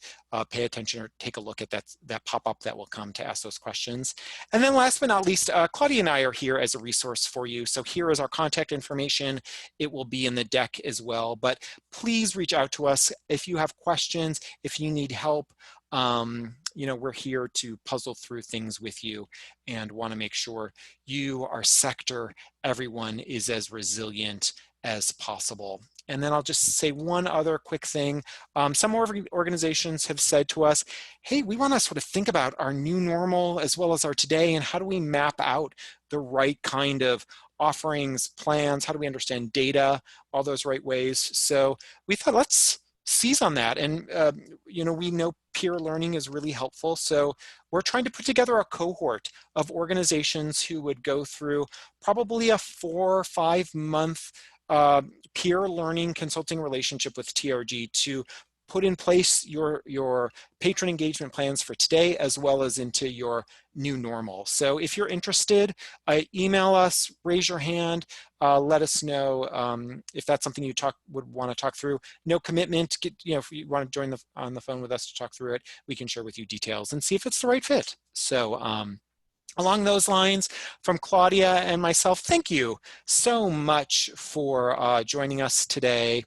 pay attention or take a look at that pop-up that will come to ask those questions. And then last but not least, Claudia and I are here as a resource for you. So here is our contact information. It will be in the deck as well, but please reach out to us if you have questions, if you need help. We're here to puzzle through things with you and want to make sure you, our sector, everyone is as resilient as possible. And then I'll just say one other quick thing. Some organizations have said to us, hey, we want to sort of think about our new normal as well as our today, and how do we map out the right kind of offerings, plans, how do we understand data, all those right ways. So we thought, let's seize on that. And, we know peer learning is really helpful. So we're trying to put together a cohort of organizations who would go through probably a 4 or 5 month peer learning consulting relationship with TRG to put in place your patron engagement plans for today as well as into your new normal. So if you're interested, email us, raise your hand, let us know if that's something you would want to talk through. No commitment. If you want to join on the phone with us to talk through it, we can share with you details and see if it's the right fit. So along those lines, from Claudia and myself, thank you so much for joining us today.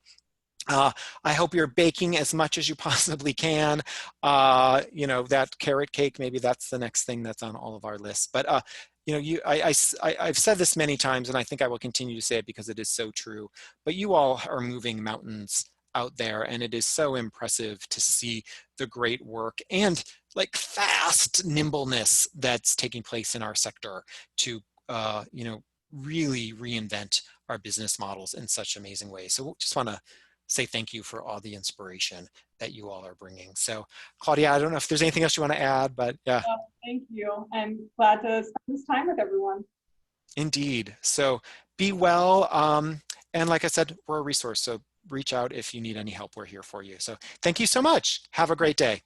I hope you're baking as much as you possibly can. That carrot cake, maybe that's the next thing that's on all of our lists. But I've said this many times, and I think I will continue to say it because it is so true. But you all are moving mountains out there, and it is so impressive to see the great work and like fast nimbleness that's taking place in our sector to really reinvent our business models in such amazing ways. So just want to say thank you for all the inspiration that you all are bringing. So Claudia, I don't know if there's anything else you want to add, but yeah. Thank you. I'm glad to spend this time with everyone. Indeed. So be well. And like I said, we're a resource. So reach out if you need any help. We're here for you. So thank you so much. Have a great day.